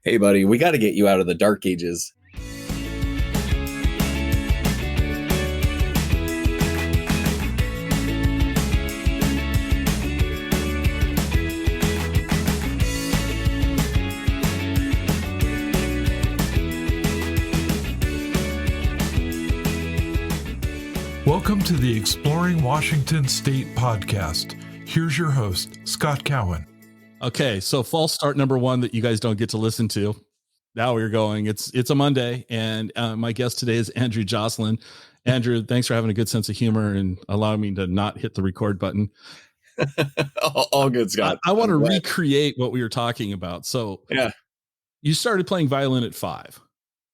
Hey, buddy, we got to get you out of the dark ages. Welcome to the Exploring Washington State podcast. Here's your host, Scott Cowan. Okay, so false start number one that you guys don't get to listen to. Now we're going. It's a Monday, and my guest today is Andrew Joslyn. Andrew, thanks for having a good sense of humor and allowing me to not hit the record button. All good, Scott. I want to recreate what we were talking about. So, yeah, you started playing violin at 5.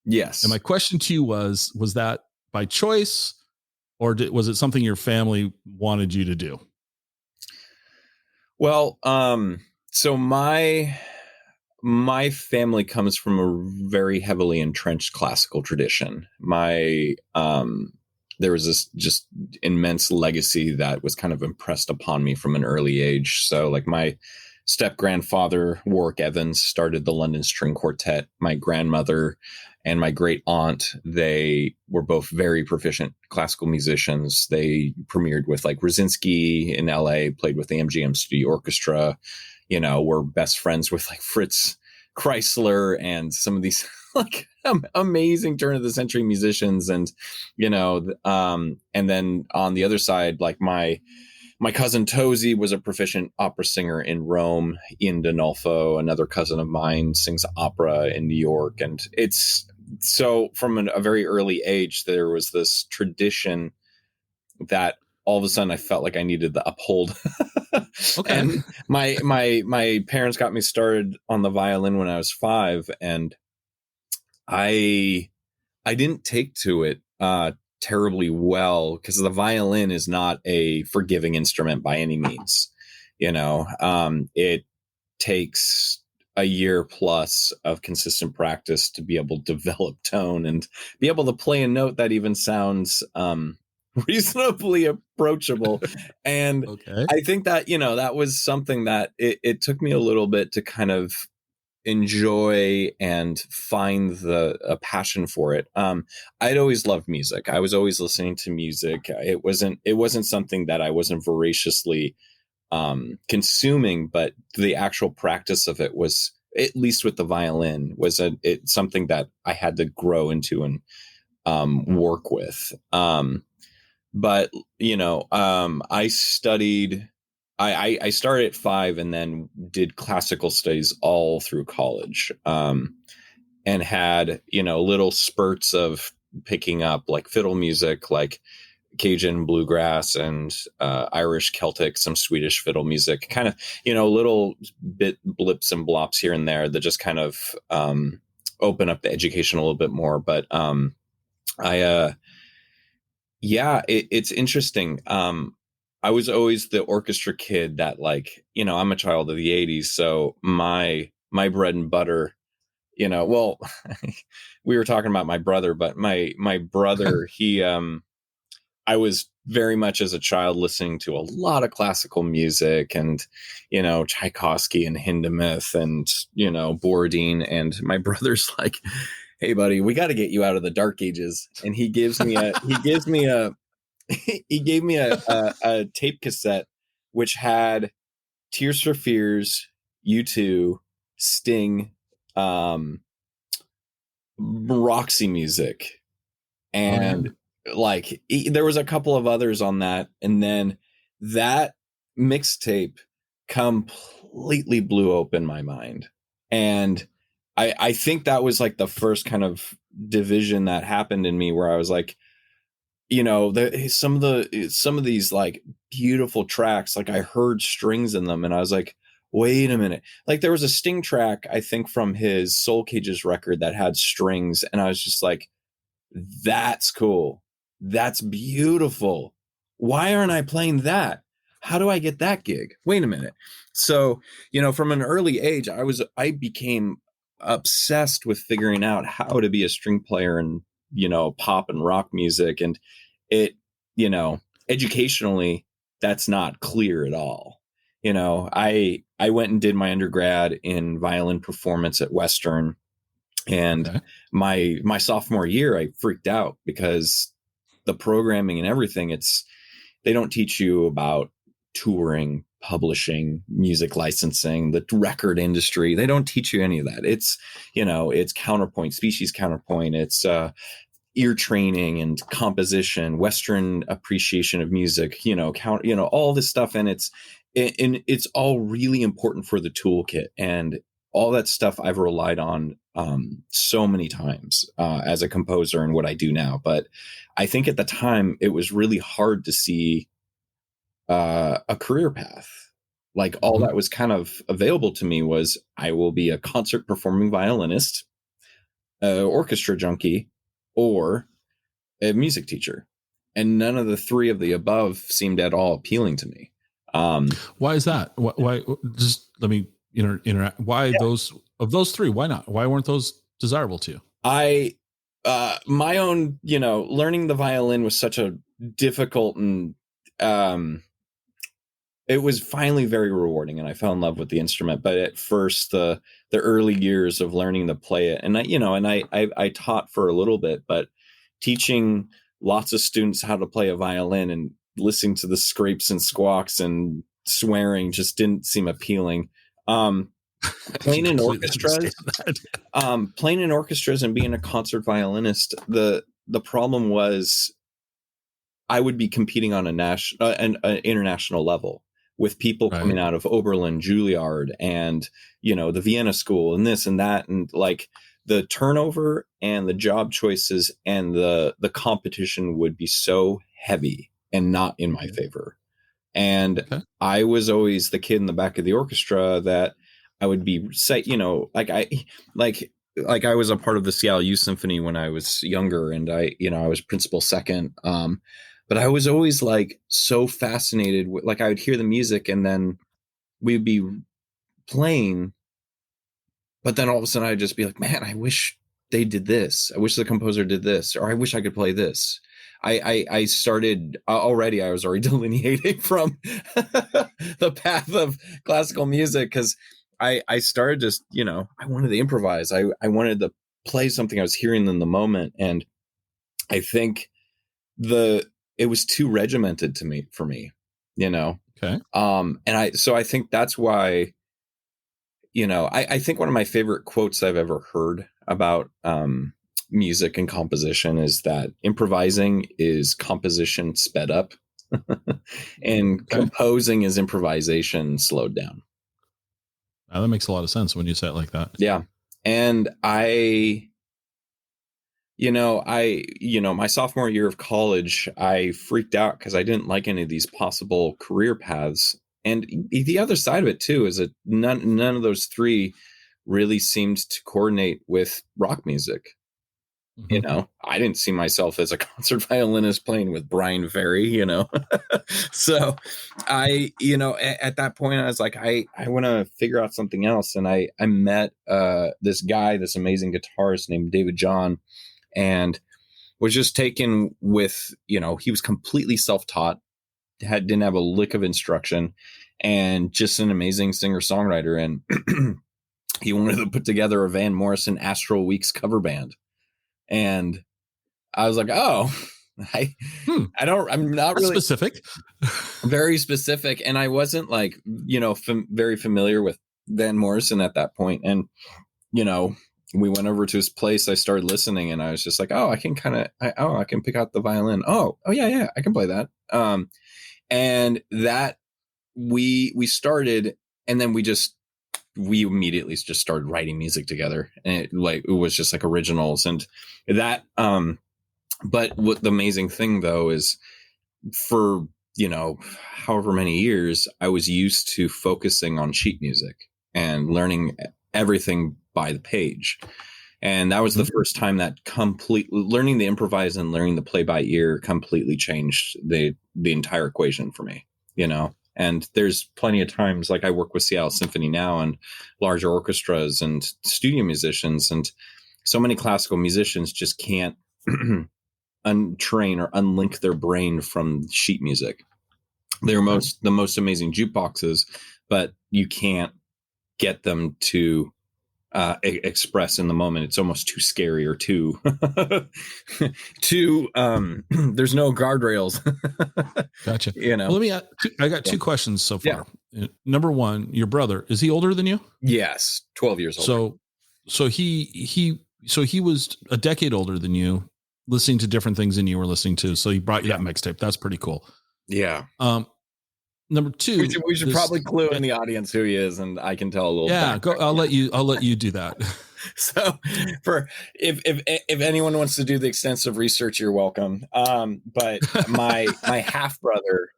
Yes. And my question to you was that by choice, or was it something your family wanted you to do? Well, so my family comes from a very heavily entrenched classical tradition. There was this just immense legacy that was kind of impressed upon me from an early age. So like my step grandfather, Warwick Evans, started the London String Quartet. My grandmother and my great aunt, they were both very proficient classical musicians. They premiered with like Rosinski in LA, played with the MGM Studio Orchestra, were best friends with like Fritz Kreisler and some of these like amazing turn of the century musicians. And, and then on the other side, like my cousin Tozy was a proficient opera singer in Rome. Ian D'Onofrio, another cousin of mine, sings opera in New York. And it's so from a very early age, there was this tradition that all of a sudden I felt like I needed to uphold. Okay. And my parents got me started on the violin when I was 5, and I didn't take to it terribly well because the violin is not a forgiving instrument by any means. It takes a year plus of consistent practice to be able to develop tone and be able to play a note that even sounds reasonably approachable. And okay. I think that, that was something that it took me a little bit to kind of enjoy and find a passion for it. I'd always loved music. I was always listening to music. It wasn't something that I wasn't voraciously consuming, but the actual practice of it was, at least with the violin, was it's something that I had to grow into and work with. But I studied. I started at 5 and then did classical studies all through college, and had, little spurts of picking up like fiddle music, like Cajun bluegrass and Irish Celtic, some Swedish fiddle music, kind of, little bit blips and blops here and there that just kind of open up the education a little bit more. But it's interesting. I was always the orchestra kid that, like, I'm a child of the 80s. So my bread and butter, well, we were talking about my brother, but my brother, I was very much as a child listening to a lot of classical music and, Tchaikovsky and Hindemith and, Borodin. And my brother's like, hey, buddy, we got to get you out of the dark ages. And he gave me a tape cassette, which had Tears for Fears, U2, Sting, Roxy music. And like there was a couple of others on that, and then that mixtape completely blew open my mind. And I think that was like the first kind of division that happened in me, where I was like, some of these like beautiful tracks, like I heard strings in them, and I was like, wait a minute. Like there was a Sting track, I think from his Soul Cages record, that had strings, and I was just like, that's cool. That's beautiful. Why aren't I playing that? How do I get that gig? Wait a minute. So, from an early age, I became obsessed with figuring out how to be a string player in, pop and rock music. And it, educationally, that's not clear at all. I went and did my undergrad in violin performance at Western, and Okay. my sophomore year, I freaked out because the programming and everything, they don't teach you about touring, publishing, music licensing, the record industry. They don't teach you any of that. It's counterpoint, species counterpoint. It's ear training and composition, Western appreciation of music, all this stuff. And it's all really important for the toolkit, and all that stuff I've relied on so many times as a composer and what I do now. But I think at the time it was really hard to see a career path. Like all that was kind of available to me was I will be a concert performing violinist, orchestra junkie, or a music teacher. And none of the three of the above seemed at all appealing to me. Why is that? Why just let me interact. Why those of those three? Why not? Why weren't those desirable to you? My own, learning the violin was such a difficult and it was finally very rewarding, and I fell in love with the instrument. But at first, the early years of learning to play it, and I taught for a little bit, but teaching lots of students how to play a violin and listening to the scrapes and squawks and swearing just didn't seem appealing. Playing in orchestras, and being a concert violinist, the problem was I would be competing on an international level with people coming out of Oberlin, Juilliard, and the Vienna School, and this and that, and like the turnover and the job choices and the competition would be so heavy and not in my favor. And I was always the kid in the back of the orchestra that I would be like I was a part of the Seattle Youth Symphony when I was younger, and I was principal second. But I was always like so fascinated with, like, I would hear the music and then we'd be playing, but then all of a sudden I'd just be like, man, I wish they did this. I wish the composer did this, or I wish I could play this. I started already. I was already delineating from the path of classical music, because I started just, I wanted to improvise. I wanted to play something I was hearing in the moment. And I think it was too regimented for me. Okay. And I think that's why, I think one of my favorite quotes I've ever heard about music and composition is that improvising is composition sped up and composing is improvisation slowed down. That makes a lot of sense when you say it like that. Yeah. And my sophomore year of college, I freaked out because I didn't like any of these possible career paths. And the other side of it too is that none of those three really seemed to coordinate with rock music. Mm-hmm. I didn't see myself as a concert violinist playing with Brian Ferry, So at that point I was like, I want to figure out something else. And I met this guy, this amazing guitarist named David John, and was just taken with, he was completely self-taught, didn't have a lick of instruction, and just an amazing singer-songwriter. And he wanted to put together a Van Morrison Astral Weeks cover band. And I was like, oh, I'm not really specific, very specific. And I wasn't like, very familiar with Van Morrison at that point. And, we went over to his place. I started listening, and I was just like, oh, I can I can pick out the violin. Oh yeah, I can play that. And that we started, and then we immediately just started writing music together, and it was just like originals and that. But what the amazing thing though is, for however many years, I was used to focusing on sheet music and learning everything by the page. And that was the first time that learning to improvise and learning to play by ear completely changed the entire equation for me, And there's plenty of times, like I work with Seattle Symphony now and larger orchestras and studio musicians, and so many classical musicians just can't untrain or unlink their brain from sheet music. They're the most amazing jukeboxes, but you can't get them to express in the moment. It's almost too scary or too there's no guardrails. Gotcha. You know. Well, I got two questions so far. Yeah. Number one, your brother, is he older than you? Yes, 12 years older. So he was a decade older than you, listening to different things than you were listening to. So he brought you that mixtape. That's pretty cool. Yeah. Number two, we should probably clue in the audience who he is, and I can tell a little. Yeah, I'll let you do that. So, if anyone wants to do the extensive research, you're welcome. But my half brother,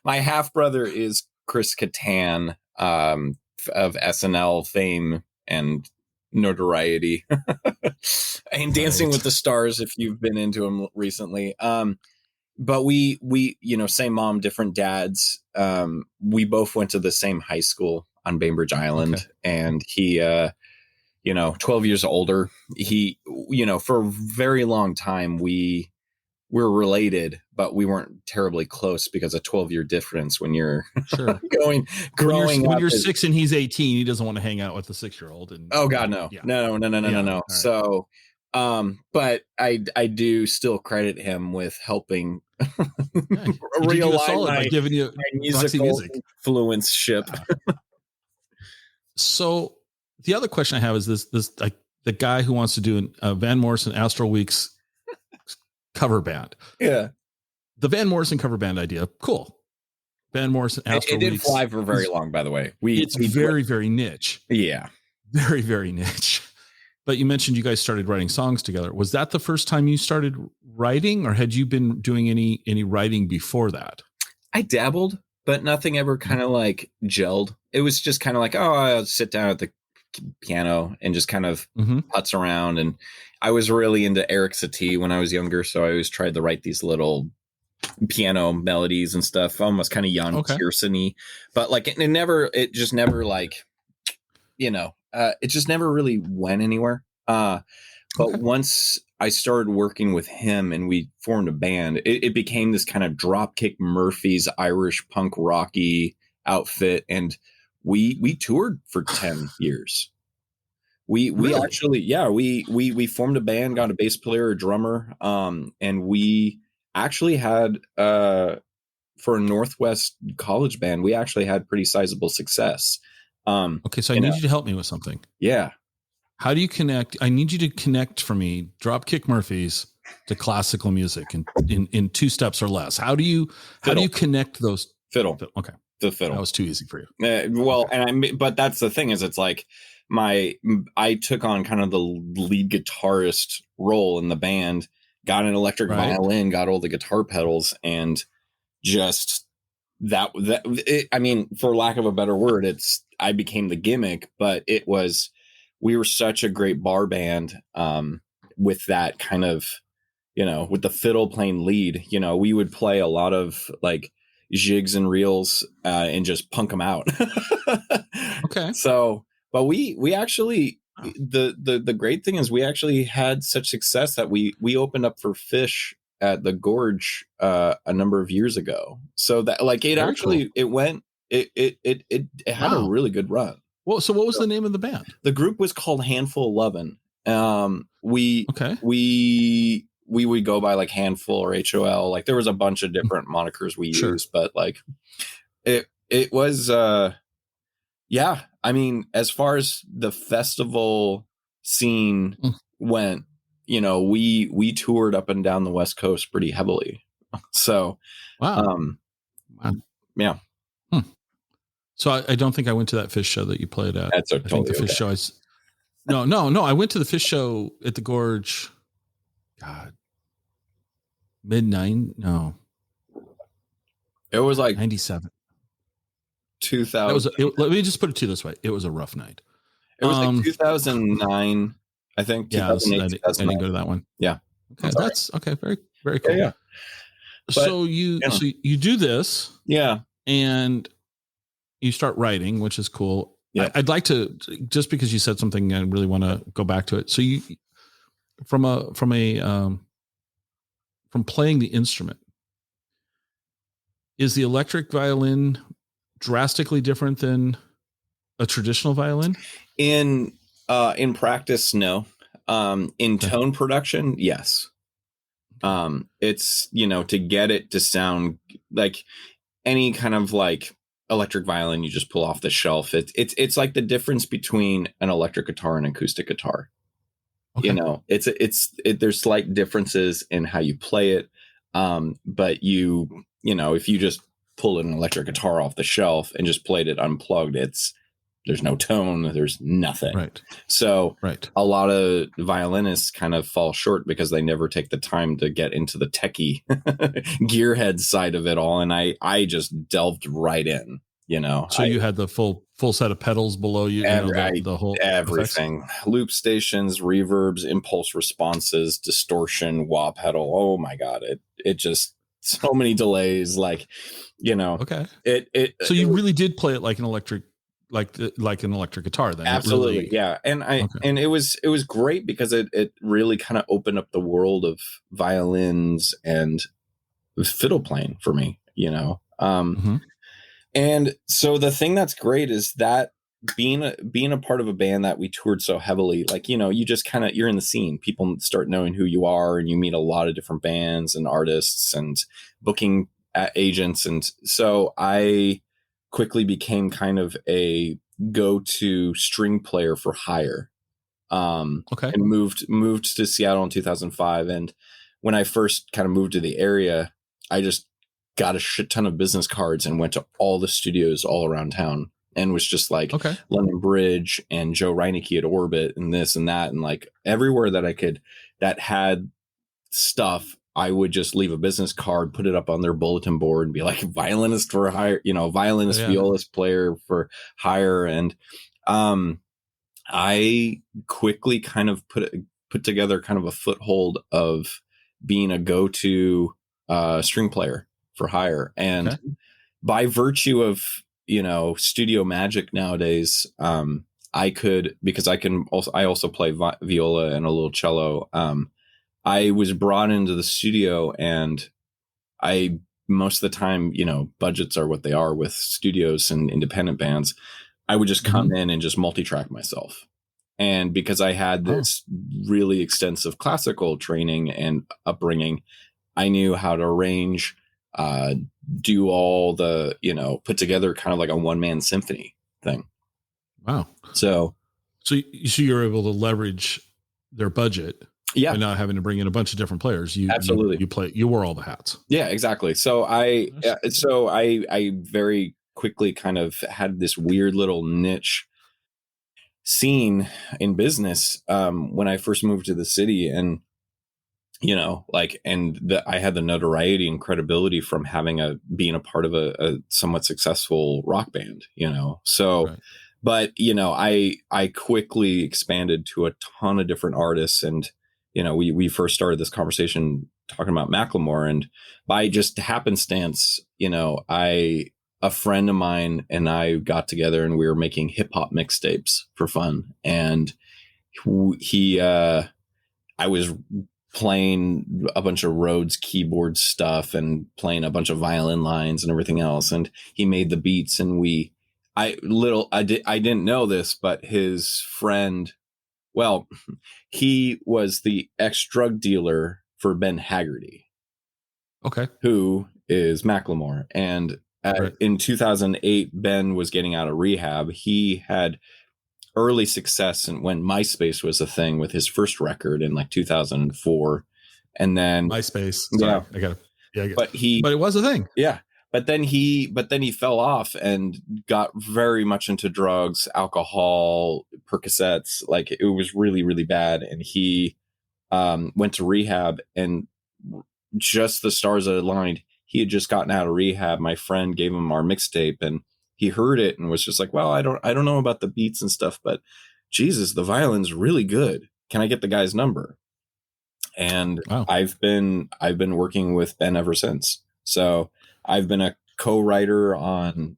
my half brother is Chris Kattan, of SNL fame and notoriety, and Dancing with the Stars. If you've been into him recently, but we same mom, different dads. We both went to the same high school on Bainbridge Island, and he 12 years older. He, for a very long time we were related, but we weren't terribly close because a 12-year difference when you're growing when you're 6 and he's 18, he doesn't want to hang out with the 6-year-old. And oh God, no. Right. So but I do still credit him with helping realize by giving you my musical influence-ship. So the other question I have is this like the guy who wants to do a Van Morrison Astral Weeks cover band. Yeah. The Van Morrison cover band idea. Cool. Van Morrison Astral Weeks. It didn't fly for very long, by the way. It's very, very niche. Yeah. Very, very niche. But you mentioned you guys started writing songs together. Was that the first time you started writing, or had you been doing any writing before that? I dabbled, but nothing ever kind of like gelled. It was just kind of like, I'll sit down at the piano and just kind of putz around. And I was really into Eric Satie when I was younger, so I always tried to write these little piano melodies and stuff, almost kind of Jan Tiersen-y. But like it just never really went anywhere. But once I started working with him and we formed a band, it became this kind of Dropkick Murphys Irish punk rocky outfit, and we toured for 10 years. We formed a band, got a bass player, a drummer, and we actually had for a Northwest college band, we actually had pretty sizable success. So I need you to help me with something. Yeah. How do you connect? I need you to connect for me Dropkick Murphys to classical music in 2 steps or less. How do you connect those? Fiddle. Okay. The fiddle. That was too easy for you. But that's the thing is it's like I took on kind of the lead guitarist role in the band, got an electric violin, got all the guitar pedals, and just for lack of a better word, I became the gimmick, but we were such a great bar band with that kind of, with the fiddle playing lead. We would play a lot of like jigs and reels and just punk them out. Okay. So, but we actually, the great thing is we actually had such success that we opened up for Fish at the Gorge a number of years ago. So that like it Very actually, cool. it had a really good run. Well, so what was the name of the band? The group was called Handful of Lovin. We would go by like Handful or HOL. Like there was a bunch of different monikers we used, but like it was, I mean, as far as the festival scene went, we toured up and down the West Coast pretty heavily. So, yeah. So I don't think I went to that Fish show that you played at. That's totally I think the Fish show is no. I went to the Fish show at the Gorge. God, mid-90s. No, it was like 97, 2000. Let me just put it to you this way: it was a rough night. It was like 2009, I think. Yeah, I didn't go to that one. Yeah, okay, that's okay. Very, very cool. Yeah. So you do this, and you start writing, which is cool. Yeah. I'd like to, just because you said something, I really want to go back to it. So you, from playing the instrument, Is the electric violin drastically different than a traditional violin? In practice, no. In tone production, yes. It's, to get it to sound like any kind of like electric violin you just pull off the shelf. It's like the difference between an electric guitar and acoustic guitar. Okay. There's slight differences in how you play it. But if you just pull an electric guitar off the shelf and just played it unplugged, there's no tone, there's nothing. Right. So right. A lot of violinists kind of fall short because they never take the time to get into the techie gearhead side of it all. And I just delved right in, So you had the full set of pedals below you, the whole everything, effects? Loop stations, reverbs, impulse responses, distortion, wah pedal. Oh my God. It just so many delays, like, okay. So you really did play it like an electric, like an electric guitar then. Absolutely. Really, yeah. And and it was great because it really kind of opened up the world of violins and fiddle playing for me, And so the thing that's great is that being a part of a band that we toured so heavily, like, you just kind of, you're in the scene, people start knowing who you are, and you meet a lot of different bands and artists and booking agents. And so I quickly became kind of a go-to string player for hire. And moved to Seattle in 2005. And when I first kind of moved to the area, I just got a shit ton of business cards and went to all the studios all around town and was just like London Bridge and Joe Reinecke at Orbit and this and that. And like everywhere that I could, that had stuff, I would just leave a business card, put it up on their bulletin board and be like violinist for hire, violinist, violist player for hire. And I quickly kind of put together kind of a foothold of being a go-to string player for hire. And by virtue of, studio magic nowadays, I also play viola and a little cello. I was brought into the studio, and most of the time, budgets are what they are with studios and independent bands. I would just come in and just multi-track myself. And because I had this really extensive classical training and upbringing, I knew how to arrange, do all the, put together kind of like a one-man symphony thing. Wow. So you're able to leverage their budget. Yeah. And not having to bring in a bunch of different players. Absolutely. You wore all the hats. Yeah, exactly. So I very quickly kind of had this weird little niche scene in business when I first moved to the city, and I had the notoriety and credibility from being a part of a somewhat successful rock band, so right. But I quickly expanded to a ton of different artists, and we first started this conversation talking about Macklemore, and by just happenstance, a friend of mine and I got together and we were making hip hop mixtapes for fun. And I was playing a bunch of Rhodes keyboard stuff and playing a bunch of violin lines and everything else. And he made the beats, and I didn't know this, but his friend, well, he was the ex-drug dealer for Ben Haggerty. Okay. Who is Macklemore. And in 2008, Ben was getting out of rehab. He had early success when MySpace was a thing with his first record in like 2004. And then MySpace. Sorry, yeah. But it was a thing. Yeah. But then he fell off and got very much into drugs, alcohol, Percocets. Like it was really, really bad. And he went to rehab, and just the stars that aligned. He had just gotten out of rehab. My friend gave him our mixtape, and he heard it and was just like, well, I don't know about the beats and stuff, but Jesus, the violin's really good. Can I get the guy's number? And wow. I've been working with Ben ever since. So I've been a co-writer on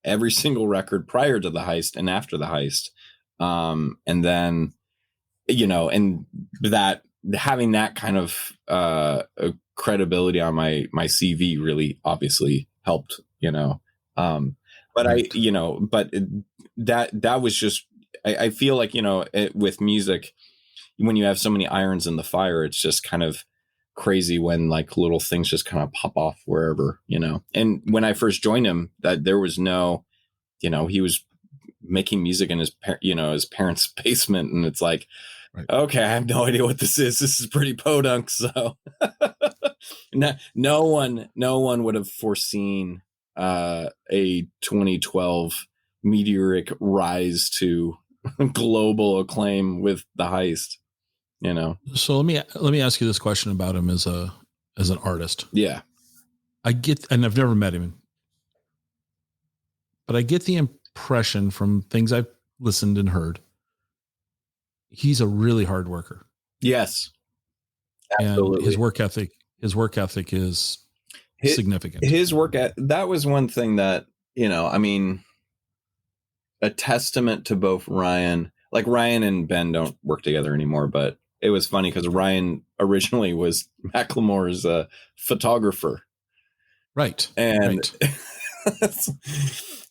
every single record prior to the heist and after the heist. And then, and that having that kind of credibility on my CV really obviously helped, but Right. that was just, I feel like, with music, when you have so many irons in the fire, it's just kind of crazy when like little things just kind of pop off wherever, and when I first joined him, that there was no, he was making music in his parents' basement, and it's like, Right. okay, I have no idea what this is. This is pretty podunk. So no one would have foreseen a 2012 meteoric rise to global acclaim with The Heist. So let me ask you this question about him as an artist. Yeah. And I've never met him, but I get the impression from things I've listened and heard, he's a really hard worker. Yes. Absolutely. And his work ethic is significant. That was one thing that, a testament to both Ryan and Ben don't work together anymore, but it was funny because Ryan originally was Macklemore's photographer. Right. And,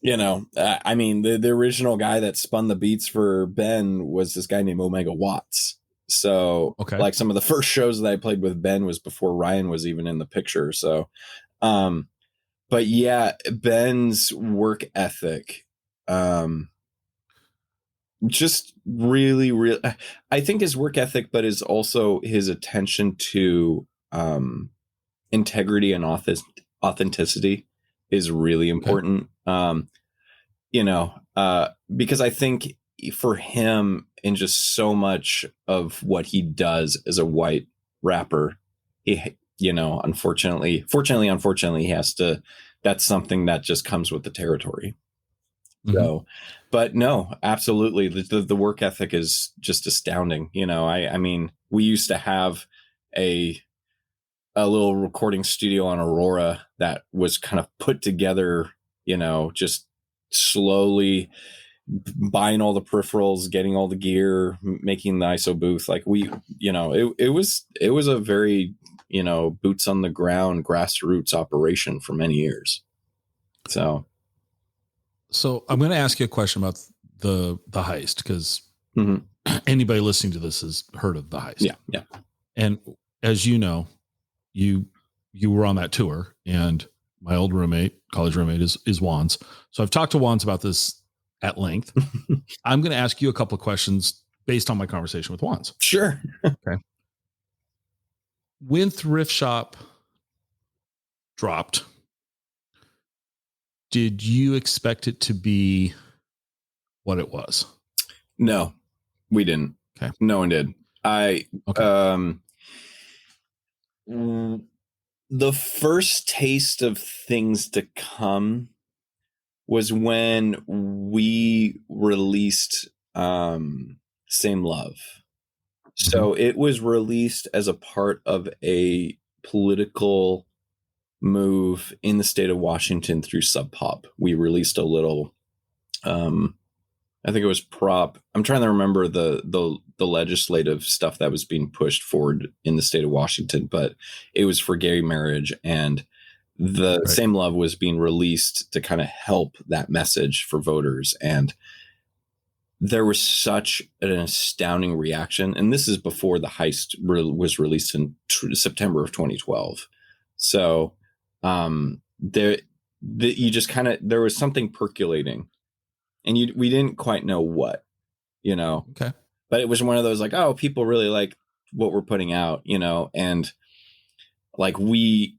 the original guy that spun the beats for Ben was this guy named Omega Watts. So like some of the first shows that I played with Ben was before Ryan was even in the picture. So, but yeah, Ben's work ethic, just really, I think his work ethic, but is also his attention to, integrity and authenticity is really important. Because I think for him, in just so much of what he does as a white rapper, he, unfortunately, he has to, that's something that just comes with the territory. Mm-hmm. So, but no, absolutely. The work ethic is just astounding. I mean, we used to have a little recording studio on Aurora that was kind of put together, just slowly buying all the peripherals, getting all the gear, making the ISO booth. Like it was a very, boots on the ground, grassroots operation for many years. So I'm going to ask you a question about the Heist, because anybody listening to this has heard of the Heist. Yeah. Yeah. And as you know, you were on that tour, and my old college roommate is Wands. So I've talked to Wands about this at length. I'm going to ask you a couple of questions based on my conversation with Wands. Sure. Okay. When Thrift Shop dropped, did you expect it to be what it was? No, we didn't. Okay. No one did. The first taste of things to come was when we released Same Love. So it was released as a part of a political move in the state of Washington through Sub Pop. We released a little, I think it was prop. I'm trying to remember the legislative stuff that was being pushed forward in the state of Washington, but it was for gay marriage, and the Same Love was being released to kind of help that message for voters. And there was such an astounding reaction. And this is before the Heist was released in September of 2012. So there was something percolating, and we didn't quite know what, Okay. But it was one of those like, oh, people really like what we're putting out, and like we,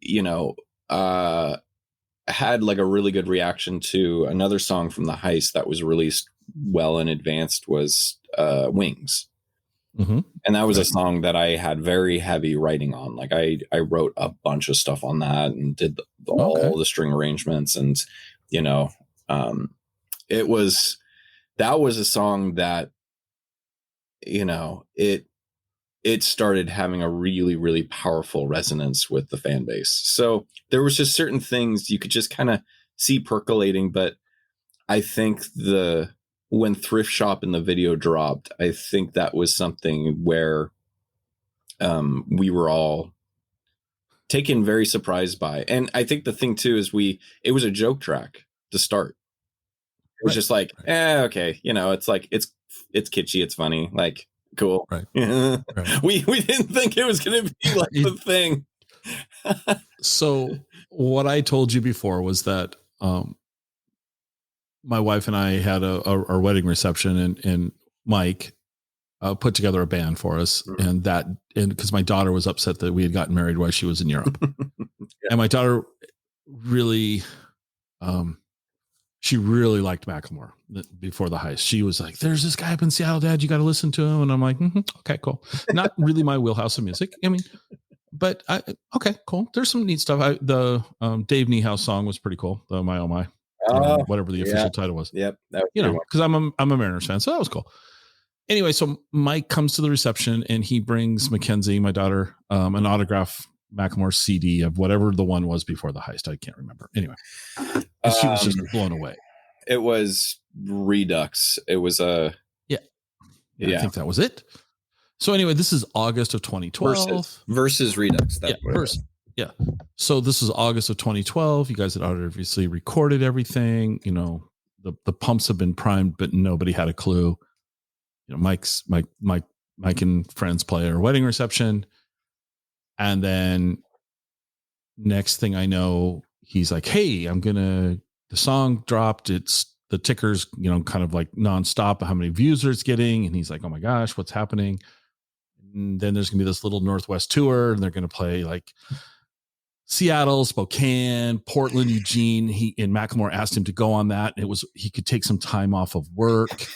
had like a really good reaction to another song from the Heist that was released well in advance, was Wings. Mm-hmm. And that was a song that I had very heavy writing on. Like I wrote a bunch of stuff on that and did all the string arrangements, and that was a song that, it started having a really, really powerful resonance with the fan base. So there was just certain things you could just kind of see percolating. But I think when Thrift Shop in the video dropped, I think that was something where we were all taken very surprised by. And I think the thing too is it was a joke track to start. It was just like, okay, it's like it's kitschy, it's funny, like cool. Right. We didn't think it was going to be like the thing. So what I told you before was that my wife and I had our wedding reception, and Mike put together a band for us, and because my daughter was upset that we had gotten married while she was in Europe. And my daughter really, she really liked Macklemore before the heist. She was like, "There's this guy up in Seattle, Dad. You got to listen to him." And I'm like, "Okay, cool." Not really my wheelhouse of music. I mean, but okay, cool. There's some neat stuff. The Dave Niehaus song was pretty cool. The My Oh My, whatever the official title was. Yep. Because I'm a Mariners fan, so that was cool. Anyway, so Mike comes to the reception and he brings Mackenzie, my daughter, an autograph Macklemore CD of whatever the one was before the heist. I can't remember. Anyway, she was just blown away. It was Redux. It was a yeah. I think that was it. So anyway, this is August of 2012 versus Redux. Yeah. So this is August of 2012. You guys had obviously recorded everything. The pumps have been primed, but nobody had a clue. Mike and friends play our wedding reception. And then next thing I know, he's like, "Hey, the song dropped. It's the tickers, kind of like nonstop, how many views it's getting." And he's like, "Oh my gosh, what's happening?" And then there's going to be this little Northwest tour, and they're going to play like Seattle, Spokane, Portland, Eugene. And Macklemore asked him to go on that. And he could take some time off of work,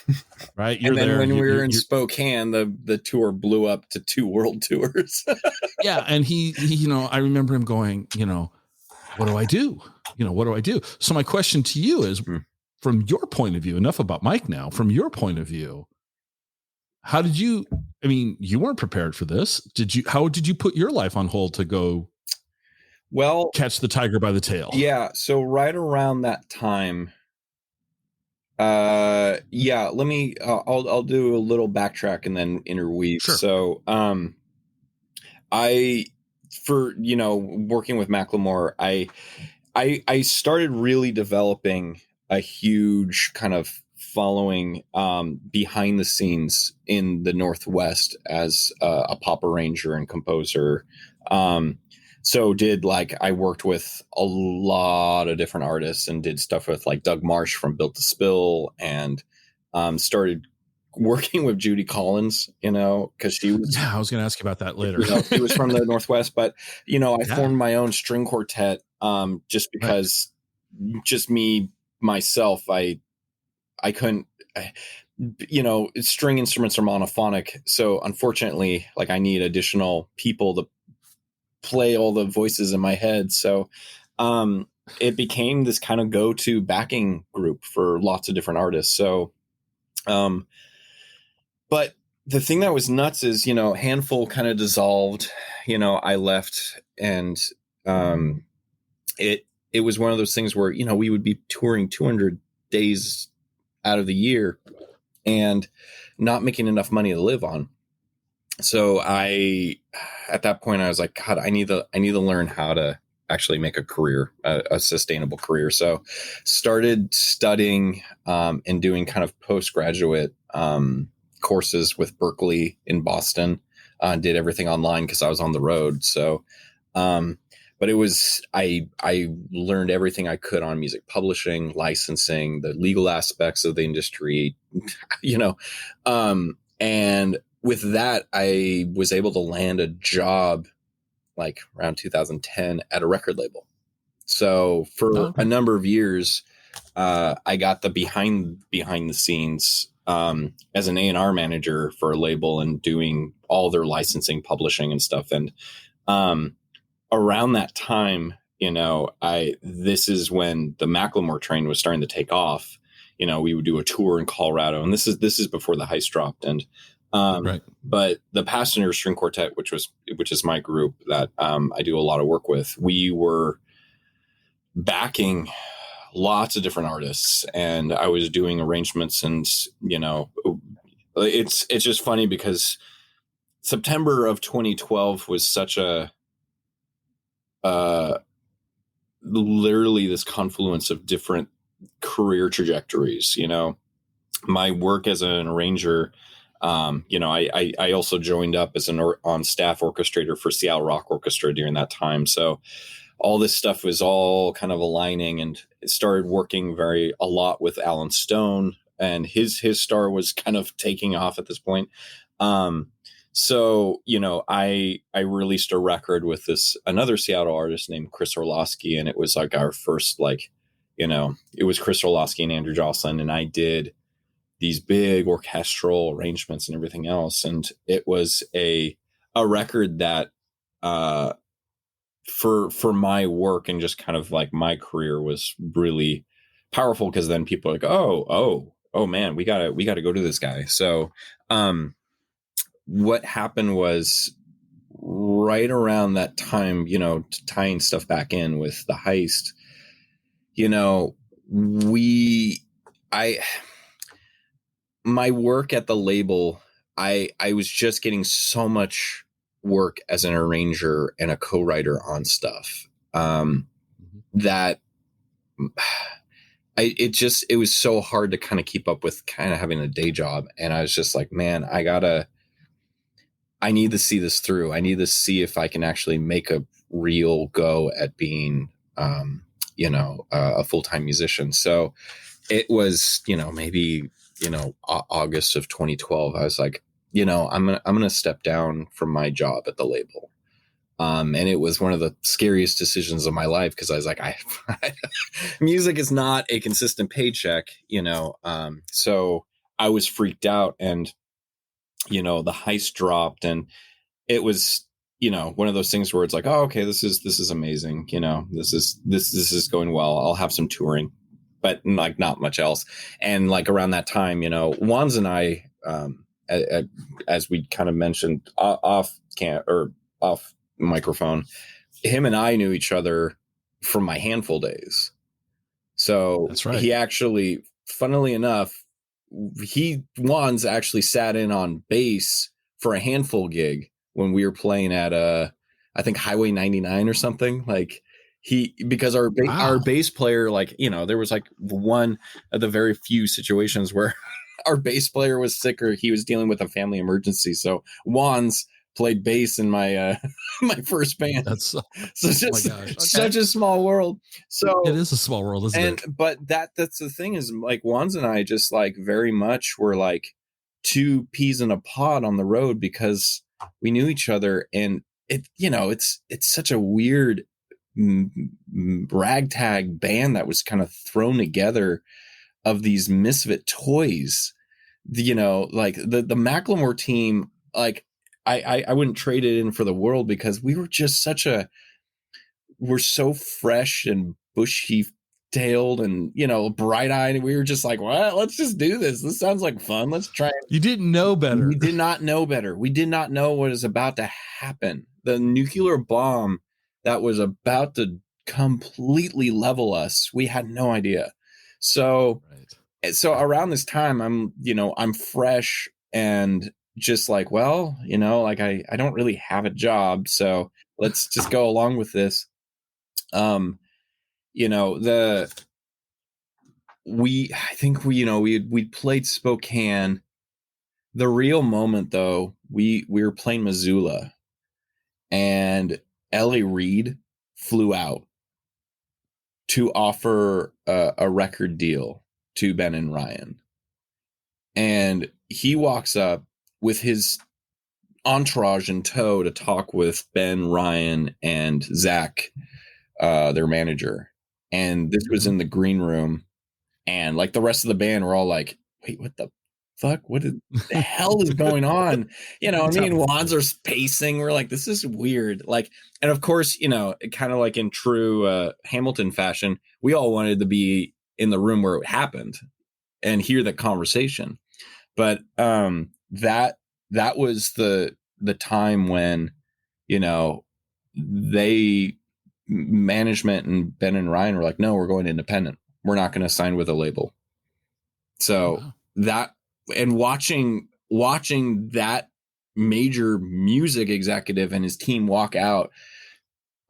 right? And then when we were in Spokane, the tour blew up to 2 world tours. Yeah. And he, I remember him going, "What do I do? What do I do?" So my question to you is, from your point of view, enough about Mike now, from your point of view, how did you weren't prepared for this. How did you put your life on hold to go catch the tiger by the tail? Yeah. So right around that time, let me, I'll do a little backtrack and then interweave. Sure. So, working with Macklemore, I started really developing a huge kind of following behind the scenes in the Northwest as a pop arranger and composer. So I worked with a lot of different artists and did stuff with like Doug Marsh from Built to Spill, and started working with Judy Collins, because she was. Yeah, I was going to ask you about that later. She was from the Northwest, but I formed my own string quartet just because, just me myself, I couldn't. String instruments are monophonic, so unfortunately, I need additional people to play all the voices in my head. So it became this kind of go-to backing group for lots of different artists. So but the thing that was nuts is, Handful kind of dissolved, I left, and it was one of those things where, we would be touring 200 days out of the year and not making enough money to live on. So at that point I was like, God, I need to learn how to actually make a career, a sustainable career. So started studying and doing kind of postgraduate courses with Berkeley in Boston. Did everything online because I was on the road. So, but it was, I learned everything I could on music publishing, licensing, the legal aspects of the industry, and with that, I was able to land a job like around 2010 at a record label. So for a number of years, I got the behind the scenes as an A&R manager for a label and doing all their licensing, publishing and stuff. And around that time, this is when the Macklemore train was starting to take off. We would do a tour in Colorado, and this is before the heist dropped. And but the Passenger String Quartet, which is my group that I do a lot of work with, we were backing lots of different artists, and I was doing arrangements. And it's just funny because September of 2012 was such a literally this confluence of different career trajectories. My work as an arranger, I also joined up as an on staff orchestrator for Seattle Rock Orchestra during that time. So all this stuff was all kind of aligning, and it started working a lot with Alan Stone, and his star was kind of taking off at this point. So, I released a record with another Seattle artist named Chris Orlowski, and it was like our first, it was Chris Orlowski and Andrew Joslyn, and I did these big orchestral arrangements and everything else. And it was a record that, for my work and just kind of like my career, was really powerful, because then people are like, oh man, we gotta go to this guy. So, what happened was, right around that time, tying stuff back in with the heist, my work at the label, I was just getting so much work as an arranger and a co-writer on stuff, that it was so hard to kind of keep up with kind of having a day job. And I was just like, man, I need to see this through. I need to see if I can actually make a real go at being, a full-time musician. So it was, maybe, August of 2012. I was like, I'm going to step down from my job at the label. And it was one of the scariest decisions of my life, because I was like, music is not a consistent paycheck, so I was freaked out, and, the heist dropped, and it was, one of those things where it's like, oh, okay, this is amazing. This is going well. I'll have some touring, but like not much else. And like around that time, Wands and I, as we kind of mentioned off microphone, him and I knew each other from my Handful days. So that's right. He actually, funnily enough, Wands actually sat in on bass for a Handful gig when we were playing at I think Highway 99 or something. Like because our bass player, like, there was like one of the very few situations where our bass player was sick or he was dealing with a family emergency. So Wands played bass in my my first band. That's so just such a small world. So it is a small world, isn't it? But that's the thing, is like Wands and I just like very much were like two peas in a pod on the road, because we knew each other, and it's such a weird ragtag band that was kind of thrown together of these misfit toys. Like the Macklemore team, like I wouldn't trade it in for the world, because we were just we're so fresh and bushy tailed and, bright eyed. We were just like, well, let's just do this. This sounds like fun. Let's try it. You didn't know better. We did not know better. We did not know what is about to happen. The nuclear bomb that was about to completely level us. We had no idea. So, So around this time, I'm fresh and just like, well, like I don't really have a job, so let's just go along with this. We played Spokane. The real moment, though, we were playing Missoula, and Ellie Reed flew out to offer a record deal to Ben and Ryan. And he walks up with his entourage in tow to talk with Ben, Ryan, and Zach, their manager. And this was in the green room. And like the rest of the band were all like, wait, what the fuck? What the hell is going on? Wands are pacing. We're like, this is weird. Like, and of course, kind of like in true Hamilton fashion, we all wanted to be in the room where it happened and hear the conversation. But that was the time when, management and Ben and Ryan were like, no, we're going independent. We're not going to sign with a label. So that, and watching that major music executive and his team walk out,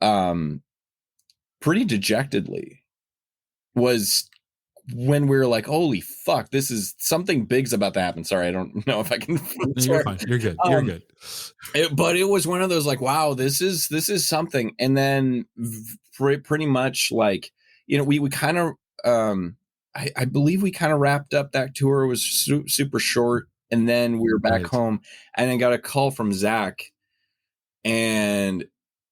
pretty dejectedly was when we were like, holy fuck, this is something big's about to happen. Sorry, I don't know if I can. No, you're fine. You're good. You're good. But it was one of those like, wow, this is something. And then pretty much like, we kind of, I believe we kind of wrapped up that tour. It was super short. And then we were back home, and I got a call from Zach, and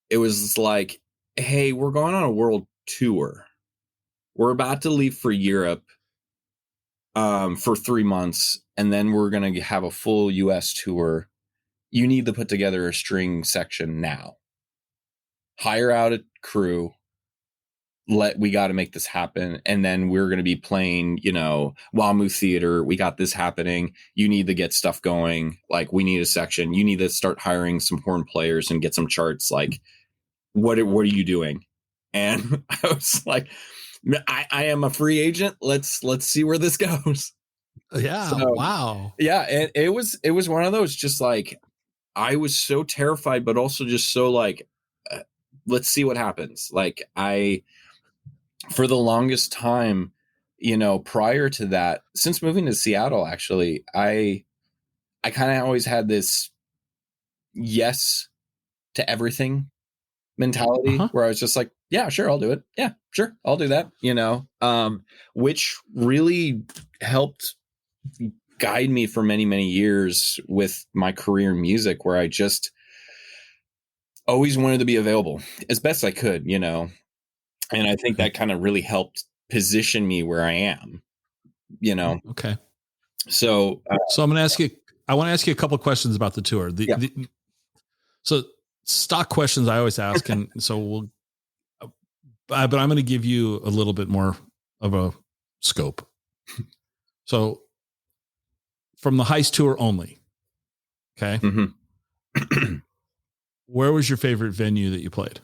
it was like, hey, we're going on a world tour. We're about to leave for Europe for 3 months, and then we're going to have a full US tour. You need to put together a string section now. Hire out a crew. We got to make this happen. And then we're going to be playing, WAMU Theater. We got this happening. You need to get stuff going. Like, we need a section. You need to start hiring some horn players and get some charts. Like, what are you doing? And I was like, I am a free agent. Let's see where this goes. Yeah. So, wow. Yeah. And it was one of those, just like, I was so terrified, but also just so like, let's see what happens. Like, for the longest time, prior to that, since moving to Seattle, actually, I kind of always had this yes to everything mentality where I was just like, yeah, sure, I'll do it. Yeah, sure, I'll do that. Which really helped guide me for many, many years with my career in music, where I just always wanted to be available as best I could, and I think that kind of really helped position me where I am, Okay. So I'm going to ask you, I want to ask you a couple of questions about the tour. So stock questions I always ask. And so but I'm going to give you a little bit more of a scope. So from the Heist tour only. Okay. Mm-hmm. Where was your favorite venue that you played?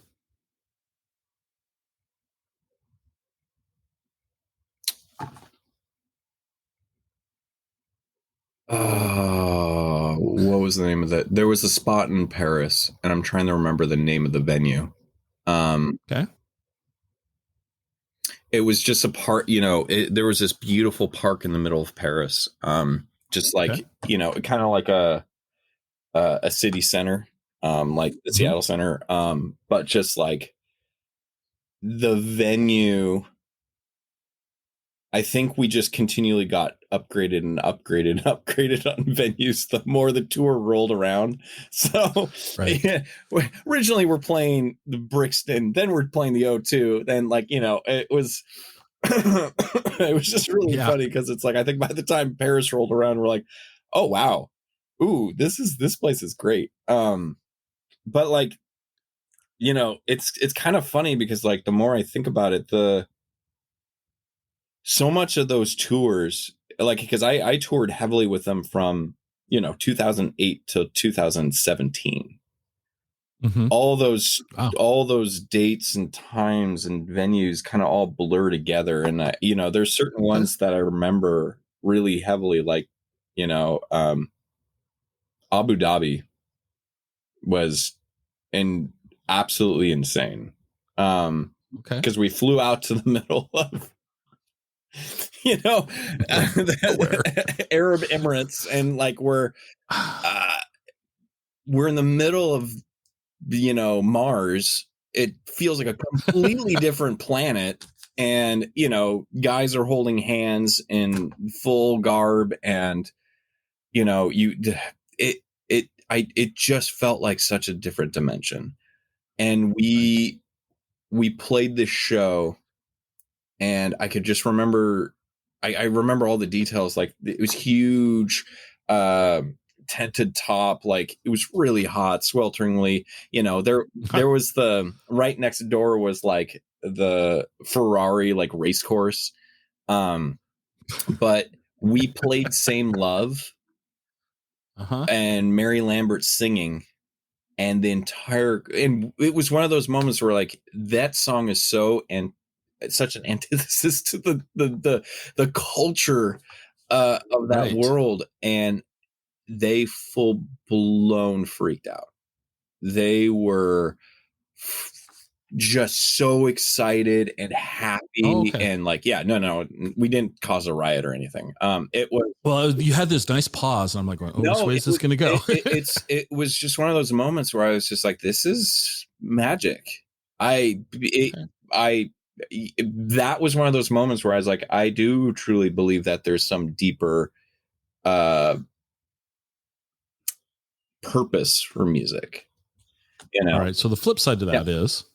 What was the name of that? There was a spot in Paris, and I'm trying to remember the name of the venue. Okay. It was just a park, there was this beautiful park in the middle of Paris. Just like, kind of like a city center, like the Seattle Center. But just like the venue, I think we just continually got upgraded and upgraded and upgraded on venues the more the tour rolled around. So originally we're playing the Brixton, then we're playing the O2. Then it was it was just really funny, because it's like, I think by the time Paris rolled around, we're like, oh wow, ooh, this place is great. But like, it's kind of funny, because like the more I think about it, so much of those tours, like, because I toured heavily with them from 2008 to 2017. All those dates and times and venues kind of all blur together, and there's certain ones that I remember really heavily, like Abu Dhabi was absolutely insane, because we flew out to the middle of the Arab Emirates, and like we're in the middle of Mars. It feels like a completely different planet, and guys are holding hands in full garb, and it just felt like such a different dimension. And we played this show, and I could just remember, I remember all the details. Like, it was huge, tented top, like it was really hot, swelteringly. There was the right next door was like the Ferrari like race course. But we played Same Love and Mary Lambert singing, and and it was one of those moments where like that song is such an antithesis to the culture of that world, and they full blown freaked out. They were just so excited and happy. Oh, okay. And like, yeah, no, we didn't cause a riot or anything. It was, Well, you had this nice pause, and I'm like, oh, which way is this going to go? It was just one of those moments where I was just like, this is magic. That was one of those moments where I was like, I do truly believe that there's some deeper purpose for music. You know? All right. So the flip side to that is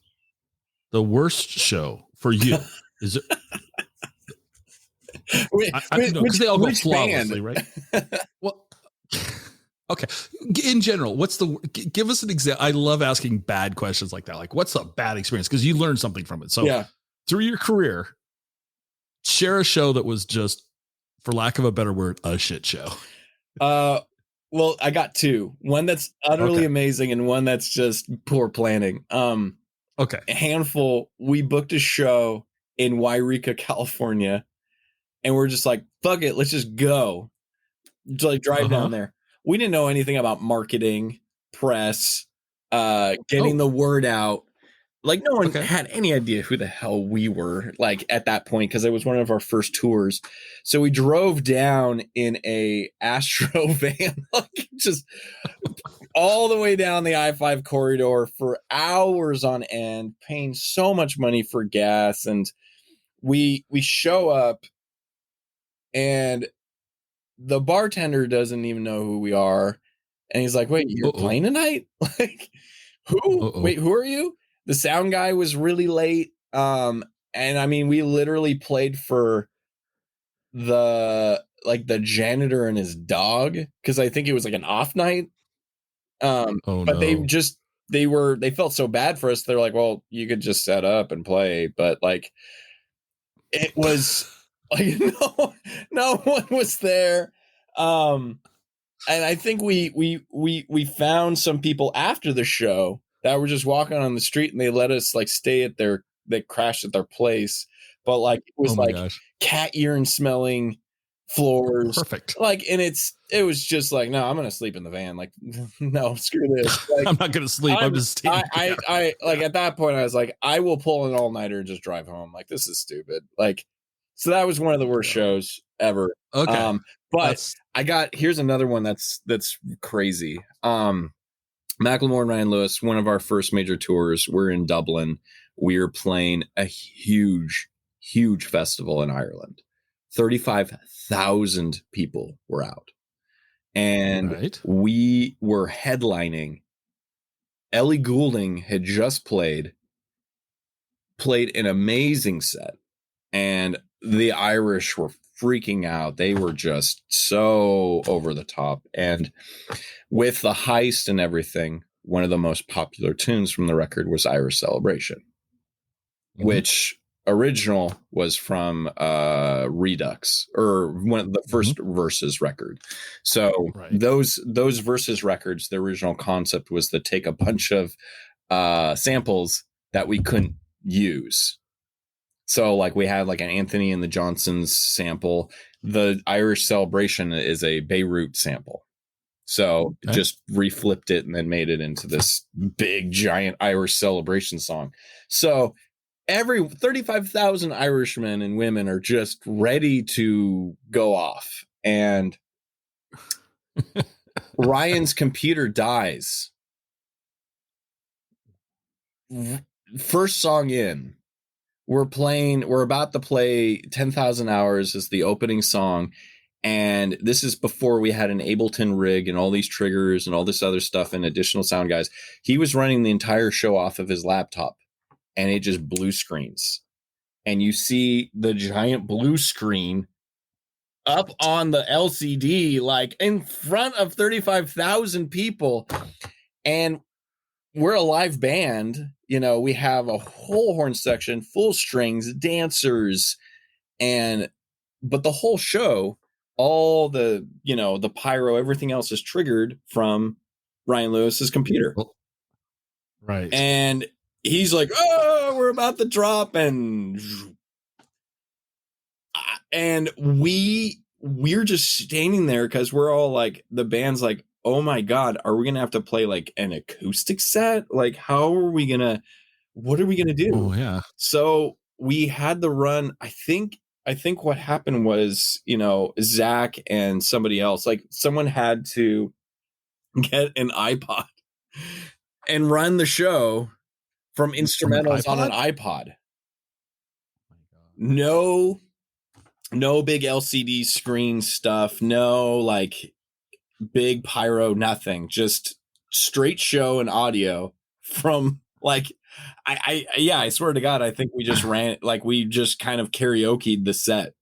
the worst show for you. Is it? Because they all go flawlessly, right? Well, okay. In general, give us an example. I love asking bad questions like that. Like, what's a bad experience? Because you learned something from it. So through your career, share a show that was just, for lack of a better word, a shit show. Well, I got two. One that's utterly amazing and one that's just poor planning. Okay. A handful. We booked a show in Wairika, California, and we're just like, fuck it, let's just go. Just like drive down there. We didn't know anything about marketing, press, getting the word out. Like no one had any idea who the hell we were like at that point, because it was one of our first tours. So we drove down in a Astro van, like just all the way down the I-5 corridor for hours on end, paying so much money for gas. And we show up and the bartender doesn't even know who we are. And he's like, wait, you're playing tonight? Like, who? Wait, who are you? The sound guy was really late. And I mean, we literally played for the janitor and his dog, because I think it was like an off night. But they felt so bad for us. They're like, well, you could just set up and play. But like, it was like, no one was there. And I think we found some people after the show that were just walking on the street, and they let us like stay they crashed at their place. But like, it was cat urine smelling floors. Perfect. Like, and it was just like, no, I'm going to sleep in the van. Like, no, screw this. Like, I'm not going to sleep. I'm just staying. I like at that point I was like, I will pull an all-nighter and just drive home. Like, this is stupid. Like, so that was one of the worst shows ever. Okay. But here's another one that's crazy. Macklemore and Ryan Lewis, one of our first major tours, we're in Dublin. We were playing a huge festival in Ireland. 35,000 people were out. And we were headlining. Ellie Goulding had just played an amazing set. And the Irish were freaking out. They were just so over the top. And with the heist and everything, one of the most popular tunes from the record was Irish Celebration, which original was from Redux, or one of the first Versus record. So those Versus records, the original concept was to take a bunch of samples that we couldn't use. So like we had like an Anthony and the Johnsons sample. The Irish Celebration is a Beirut sample. So just reflipped it and then made it into this big giant Irish Celebration song. So every 35,000 Irishmen and women are just ready to go off. And Ryan's computer dies. First song in. We're about to play 10,000 Hours as the opening song. And this is before we had an Ableton rig and all these triggers and all this other stuff and additional sound guys. He was running the entire show off of his laptop, and it just blue screens. And you see the giant blue screen up on the LCD, like in front of 35,000 people. And we're a live band. You know, we have a whole horn section, full strings, dancers, but the whole show, all the, the pyro, everything else is triggered from Ryan Lewis's computer. Right. And he's like, oh, we're about to drop. And we're just standing there because we're all like, the band's like, oh my God, are we going to have to play like an acoustic set? Like, how are we going to, what are we going to do? Oh yeah. So we had the run. I think what happened was, Zach and somebody else, like someone had to get an iPod and run the show from instrumentals on an iPod. No big LCD screen stuff. No like big pyro, nothing. Just straight show and audio from like, I swear to God, I think we just we just kind of karaoke'd the set.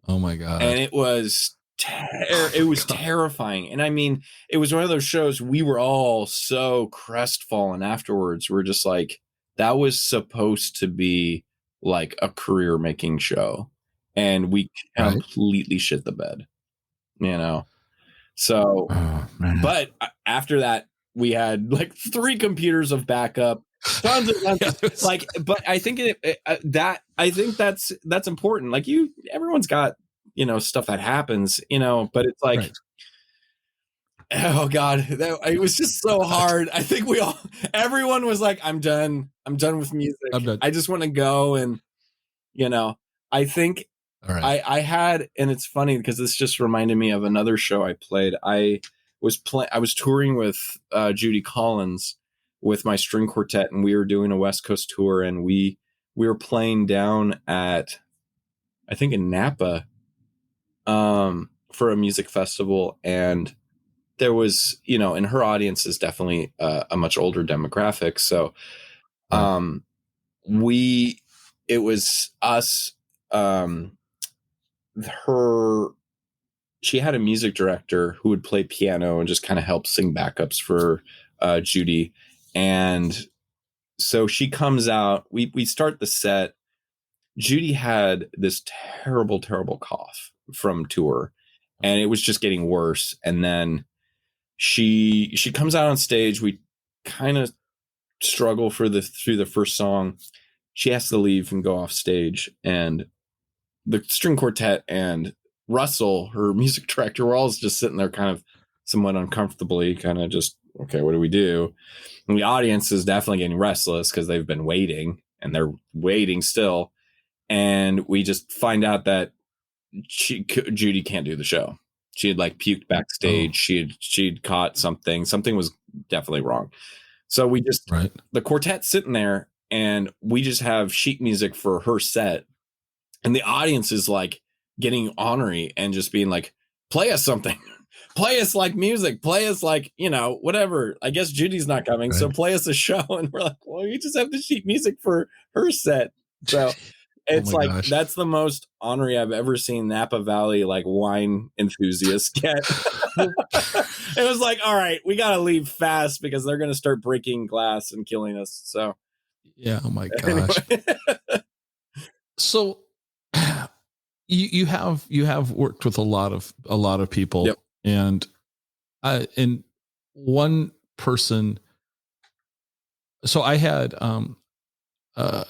Oh my God. And it was terrifying. And I mean, it was one of those shows we were all so crestfallen afterwards. We're just like, that was supposed to be like a career making show. And we completely shit the bed, So, but after that, we had like 3 computers of backup, tons of but I think that's important. Like everyone's got, stuff that happens, but it's like, oh God, it was just so hard. I think everyone was like, I'm done with music. I just want to go. And, I think I had, and it's funny because this just reminded me of another show I played. I was touring with Judy Collins with my string quartet, and we were doing a West Coast tour, and we were playing down at, I think in Napa, for a music festival. And there was, and her audience is definitely a much older demographic. So, it was us, she had a music director who would play piano and just kind of help sing backups for Judy. And so she comes out, we start the set. Judy had this terrible, terrible cough from tour, and it was just getting worse. And then she comes out on stage. We kind of struggle through the first song. She has to leave and go off stage, and the string quartet and Russell, her music director, were all just sitting there kind of somewhat uncomfortably, kind of just, okay, what do we do? And the audience is definitely getting restless because they've been waiting, and they're waiting still. And we just find out that Judy can't do the show. She had like puked backstage. Oh. She'd caught something. Something was definitely wrong. So we just, the quartet's sitting there, and we just have sheet music for her set. And the audience is like getting ornery and just being like, play us something, play us like music, play us like, whatever. I guess Judy's not coming. So play us a show. And we're like, well, you just have the sheet music for her set. So it's gosh. That's the most ornery I've ever seen Napa Valley like wine enthusiasts get. It was like, all right, we got to leave fast because they're going to start breaking glass and killing us. So yeah. Oh my gosh. Anyway. So you have worked with a lot of people. Yep. And one person. So I had a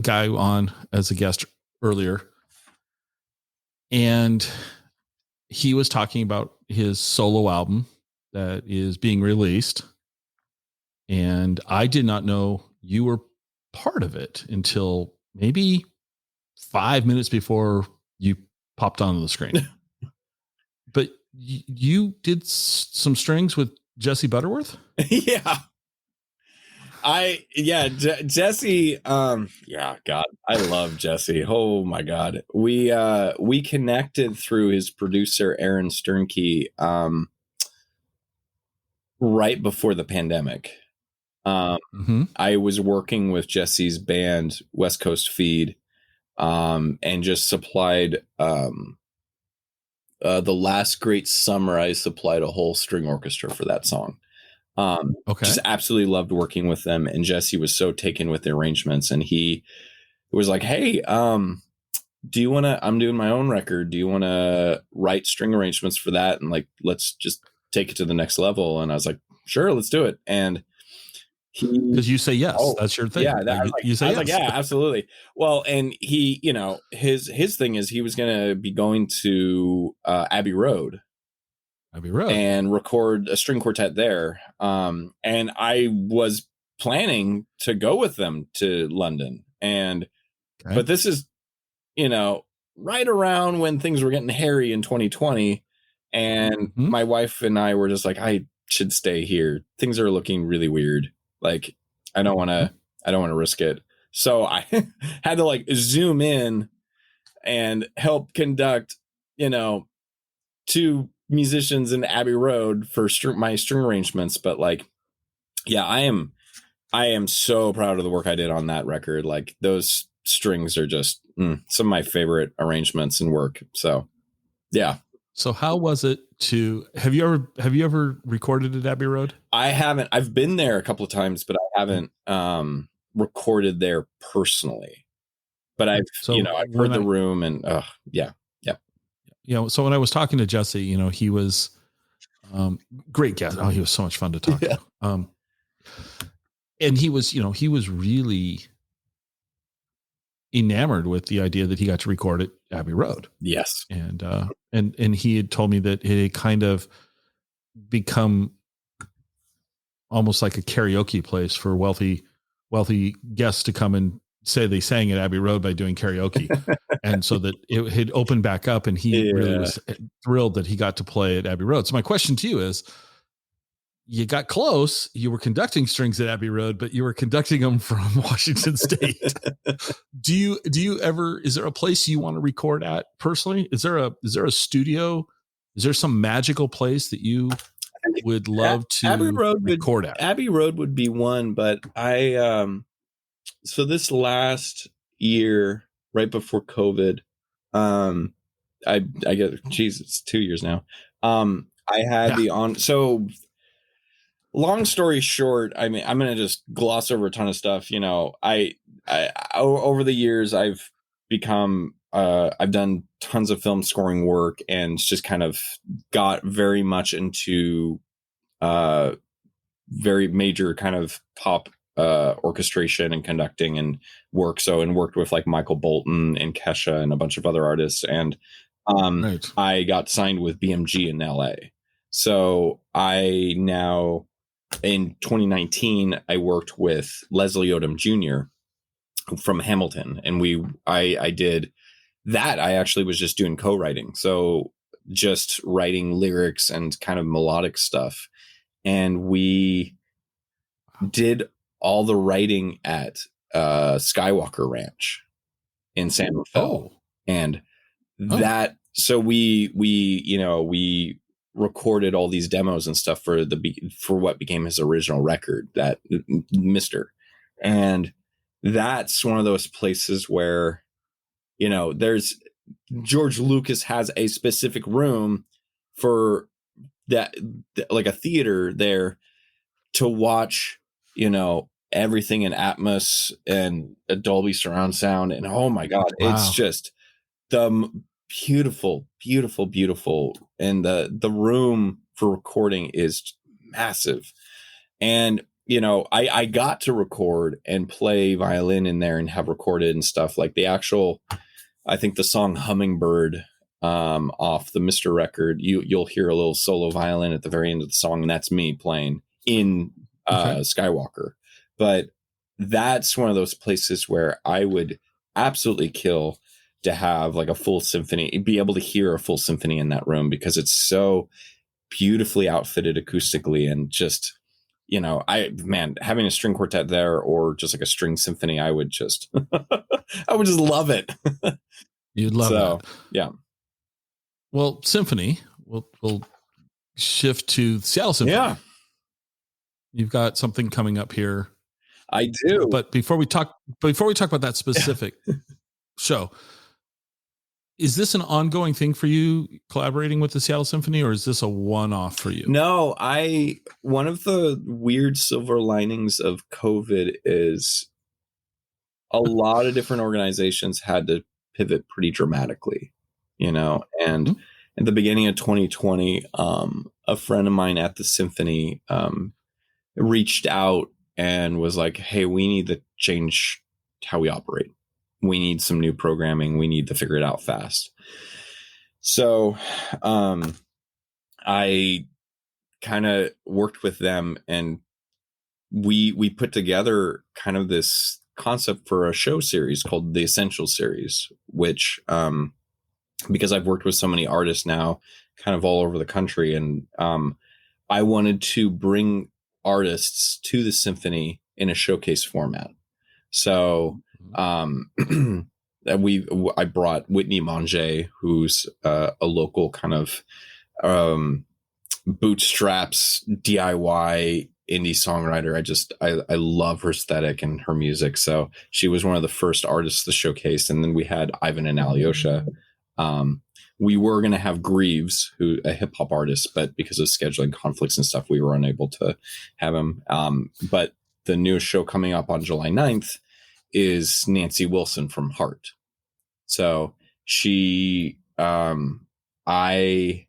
guy on as a guest earlier, and he was talking about his solo album that is being released. And I did not know you were part of it until maybe 5 minutes before you popped onto the screen. But you did some strings with Jesse Butterworth? Yeah. Jesse, God, I love Jesse. Oh my God. We connected through his producer, Aaron Sternke, right before the pandemic. I was working with Jesse's band, West Coast Feed, and just supplied, the Last Great Summer, I supplied a whole string orchestra for that song. Just absolutely loved working with them. And Jesse was so taken with the arrangements, and he was like, hey, I'm doing my own record. Do you want to write string arrangements for that? And like, let's just take it to the next level. And I was like, sure, let's do it. And because you say yes, that's your thing. Yeah, you say yes. Yeah, absolutely. Well, and he, his thing is he was going to be going to Abbey Road and record a string quartet there. And I was planning to go with them to London. But this is, right around when things were getting hairy in 2020. And my wife and I were just like, I should stay here. Things are looking really weird. Like, I don't want to risk it. So I had to like zoom in and help conduct, 2 musicians in Abbey Road for my string arrangements. But like, yeah, I am so proud of the work I did on that record. Like, those strings are just some of my favorite arrangements and work. So, yeah. So how was it have you ever recorded at Abbey Road? I haven't. I've been there a couple of times, but I haven't recorded there personally. But I've heard the room and yeah. So when I was talking to Jesse, he was great guest. Oh, he was so much fun to talk to. And he was really enamored with the idea that he got to record at Abbey Road. Yes. And he had told me that it had kind of become almost like a karaoke place for wealthy guests to come and say they sang at Abbey Road by doing karaoke. And so that it had opened back up, and he really was thrilled that he got to play at Abbey Road. So my question to you is, you got close. You were conducting strings at Abbey Road, but you were conducting them from Washington State. Do you ever, is there a place you want to record at personally? Is there a studio? Is there some magical place that you would love to record at? Abbey Road would be one, but so this last year, right before COVID, I get, geez, it's 2 years now. I had so long story short, I mean, I'm going to just gloss over a ton of stuff. I over the years, I've become, I've done tons of film scoring work, and just kind of got very much into, very major kind of pop, orchestration and conducting and work. And worked with like Michael Bolton and Kesha and a bunch of other artists. And, I got signed with BMG in LA. So I now, in 2019, I worked with Leslie Odom Jr. from Hamilton, and I did that. I actually was just doing co-writing, so just writing lyrics and kind of melodic stuff, and we did all the writing at Skywalker Ranch in San Rafael, and that. So we recorded all these demos and stuff for what became his original record, that Mr. And that's one of those places where, there's George Lucas has a specific room for that, like a theater there, to watch, everything in Atmos and a Dolby surround sound. And oh my God, it's just the beautiful. And the room for recording is massive. And, I got to record and play violin in there and have recorded and stuff, like the actual, I think the song Hummingbird, off the Mr. record, you'll hear a little solo violin at the very end of the song. And that's me playing in, Skywalker. But that's one of those places where I would absolutely kill to have like a full symphony, be able to hear a full symphony in that room, because it's so beautifully outfitted acoustically. And just, having a string quartet there, or just like a string symphony, I would just love it. You'd love that. Yeah. Well, symphony, we'll shift to Seattle Symphony. Yeah. You've got something coming up here. I do. But before we talk about that specific show, is this an ongoing thing for you, collaborating with the Seattle Symphony, or is this a one-off for you? No, one of the weird silver linings of COVID is a lot of different organizations had to pivot pretty dramatically, and at the beginning of 2020, a friend of mine at the Symphony reached out and was like, hey, we need to change how we operate. We need some new programming. We need to figure it out fast. So I kind of worked with them and we put together kind of this concept for a show series called the Essential Series, which because I've worked with so many artists now kind of all over the country, and I wanted to bring artists to the symphony in a showcase format. So I brought Whitney Manger, who's a local kind of bootstraps DIY indie songwriter. I love her aesthetic and her music. So she was one of the first artists to showcase. And then we had Ivan and Alyosha. We were going to have Greaves, who a hip hop artist, but because of scheduling conflicts and stuff, we were unable to have him. But the newest show coming up on July 9th is Nancy Wilson from Heart. So I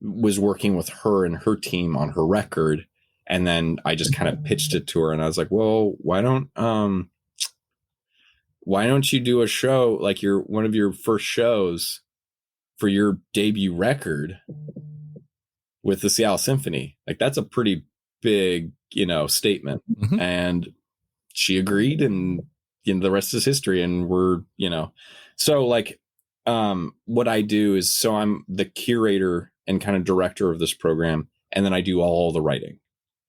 was working with her and her team on her record. And then I just kind of pitched it to her, and I was like, well, why don't you do a show, like one of your first shows for your debut record with the Seattle Symphony? Like, that's a pretty big, statement. Mm-hmm. And she agreed, and the rest is history. And we're, so like, what I do is, so I'm the curator and kind of director of this program. And then I do all the writing.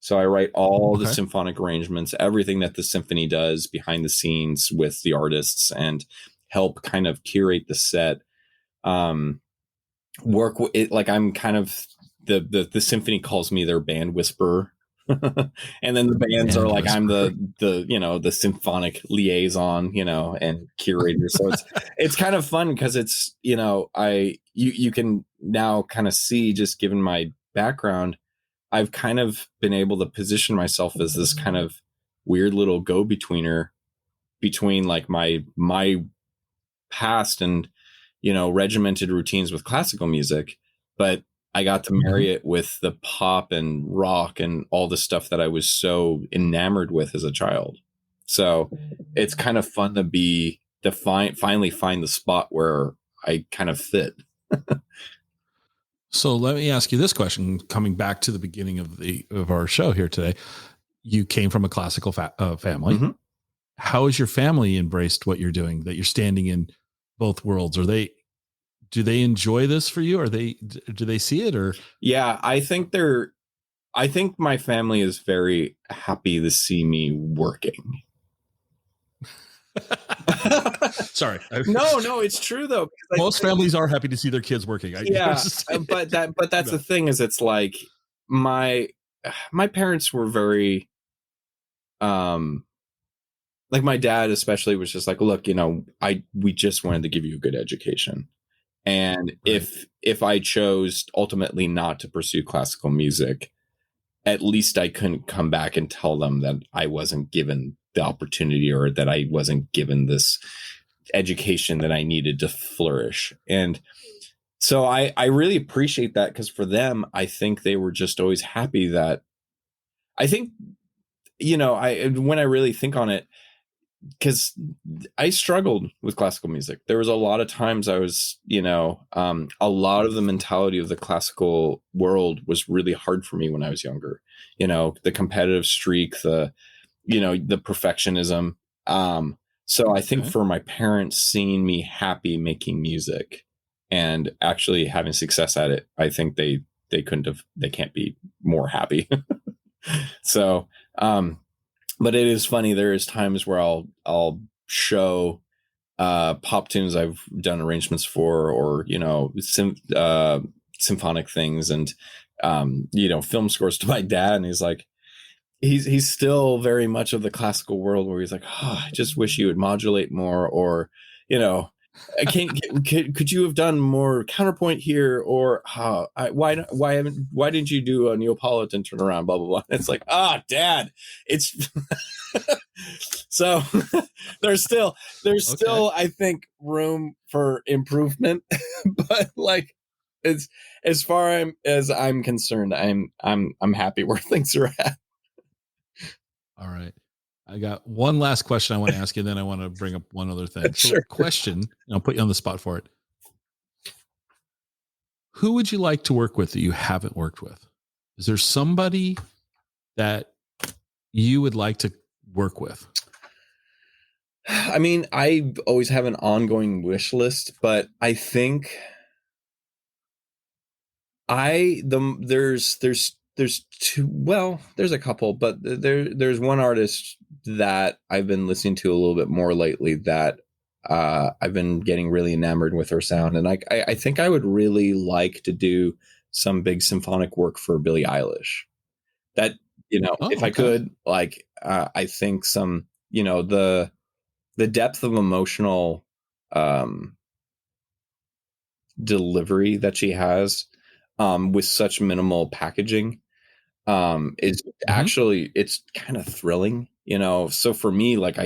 So I write all the symphonic arrangements, everything that the symphony does behind the scenes with the artists, and help kind of curate the set. Work with it, like I'm kind of the symphony calls me their band whisperer. And then the bands are like, I'm the symphonic liaison, and curator. So it's kind of fun because it's, you can now kind of see, just given my background, I've kind of been able to position myself as this kind of weird little go-betweener between like my past and, regimented routines with classical music, but I got to marry it with the pop and rock and all the stuff that I was so enamored with as a child. So it's kind of fun to finally find the spot where I kind of fit. So let me ask you this question, coming back to the beginning of our show here today. You came from a classical family. Mm-hmm. How has your family embraced what you're doing, that you're standing in both worlds? Do they enjoy this for you? Do they see it, or? Yeah, I think my family is very happy to see me working. Sorry. No, it's true though. Most families are happy to see their kids working. But that's the thing, is it's like my parents were very, like my dad especially was just like, look, we just wanted to give you a good education. And if I chose ultimately not to pursue classical music, at least I couldn't come back and tell them that I wasn't given the opportunity, or that I wasn't given this education that I needed to flourish. And so I really appreciate that, because for them, I think they were just always happy that, I think, when I really think on it, because I struggled with classical music. There was a lot of times I was, a lot of the mentality of the classical world was really hard for me when I was younger. The competitive streak, the perfectionism. So I think for my parents seeing me happy making music and actually having success at it, I think they can't be more happy. So, but it is funny. There is times where I'll show pop tunes I've done arrangements for, or symphonic things, and film scores to my dad, and he's like, he's still very much of the classical world, where he's like, I just wish you would modulate more, or could you have done more counterpoint here, or why didn't you do a Neapolitan turnaround, blah blah blah. It's like, Dad, it's so there's still I think room for improvement, but like, it's, as far as I'm concerned, I'm happy where things are at. All right. I got one last question I want to ask you, and then I want to bring up one other thing. So Sure. Question, I'll put you on the spot for it. Who would you like to work with that you haven't worked with? Is there somebody that you would like to work with? I mean, I always have an ongoing wish list, but I think there's two, well, there's a couple, but there's one artist that I've been listening to a little bit more lately that I've been getting really enamored with her sound, and I think I would really like to do some big symphonic work for Billie Eilish. That, if I could, like, I think some, the depth of emotional delivery that she has with such minimal packaging is actually, it's kind of thrilling, so for me, like,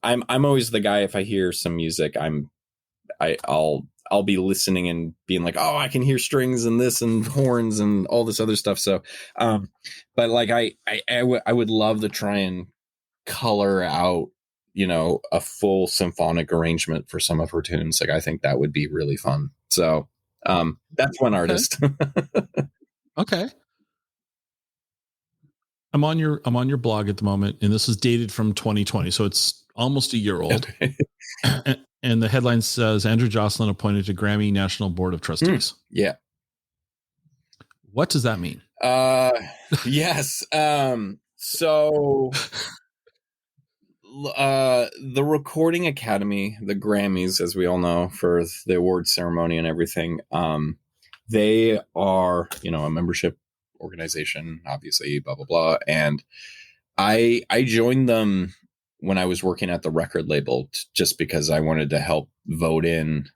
I'm always the guy, if I hear some music, I'll be listening and being like, oh, I can hear strings and this and horns and all this other stuff. So but like I would love to try and color out, a full symphonic arrangement for some of her tunes. Like, I think that would be really fun. So that's one artist. Okay. I'm on your blog at the moment, and this is dated from 2020, so it's almost a year old. Okay. And the headline says Andrew Joslyn appointed to Grammy National Board of Trustees. Yeah. What does that mean? Yes. So the Recording Academy, the Grammys, as we all know, for the award ceremony and everything, they are, a membership organization, obviously, blah, blah, blah. And I joined them when I was working at the record label, just because I wanted to help vote in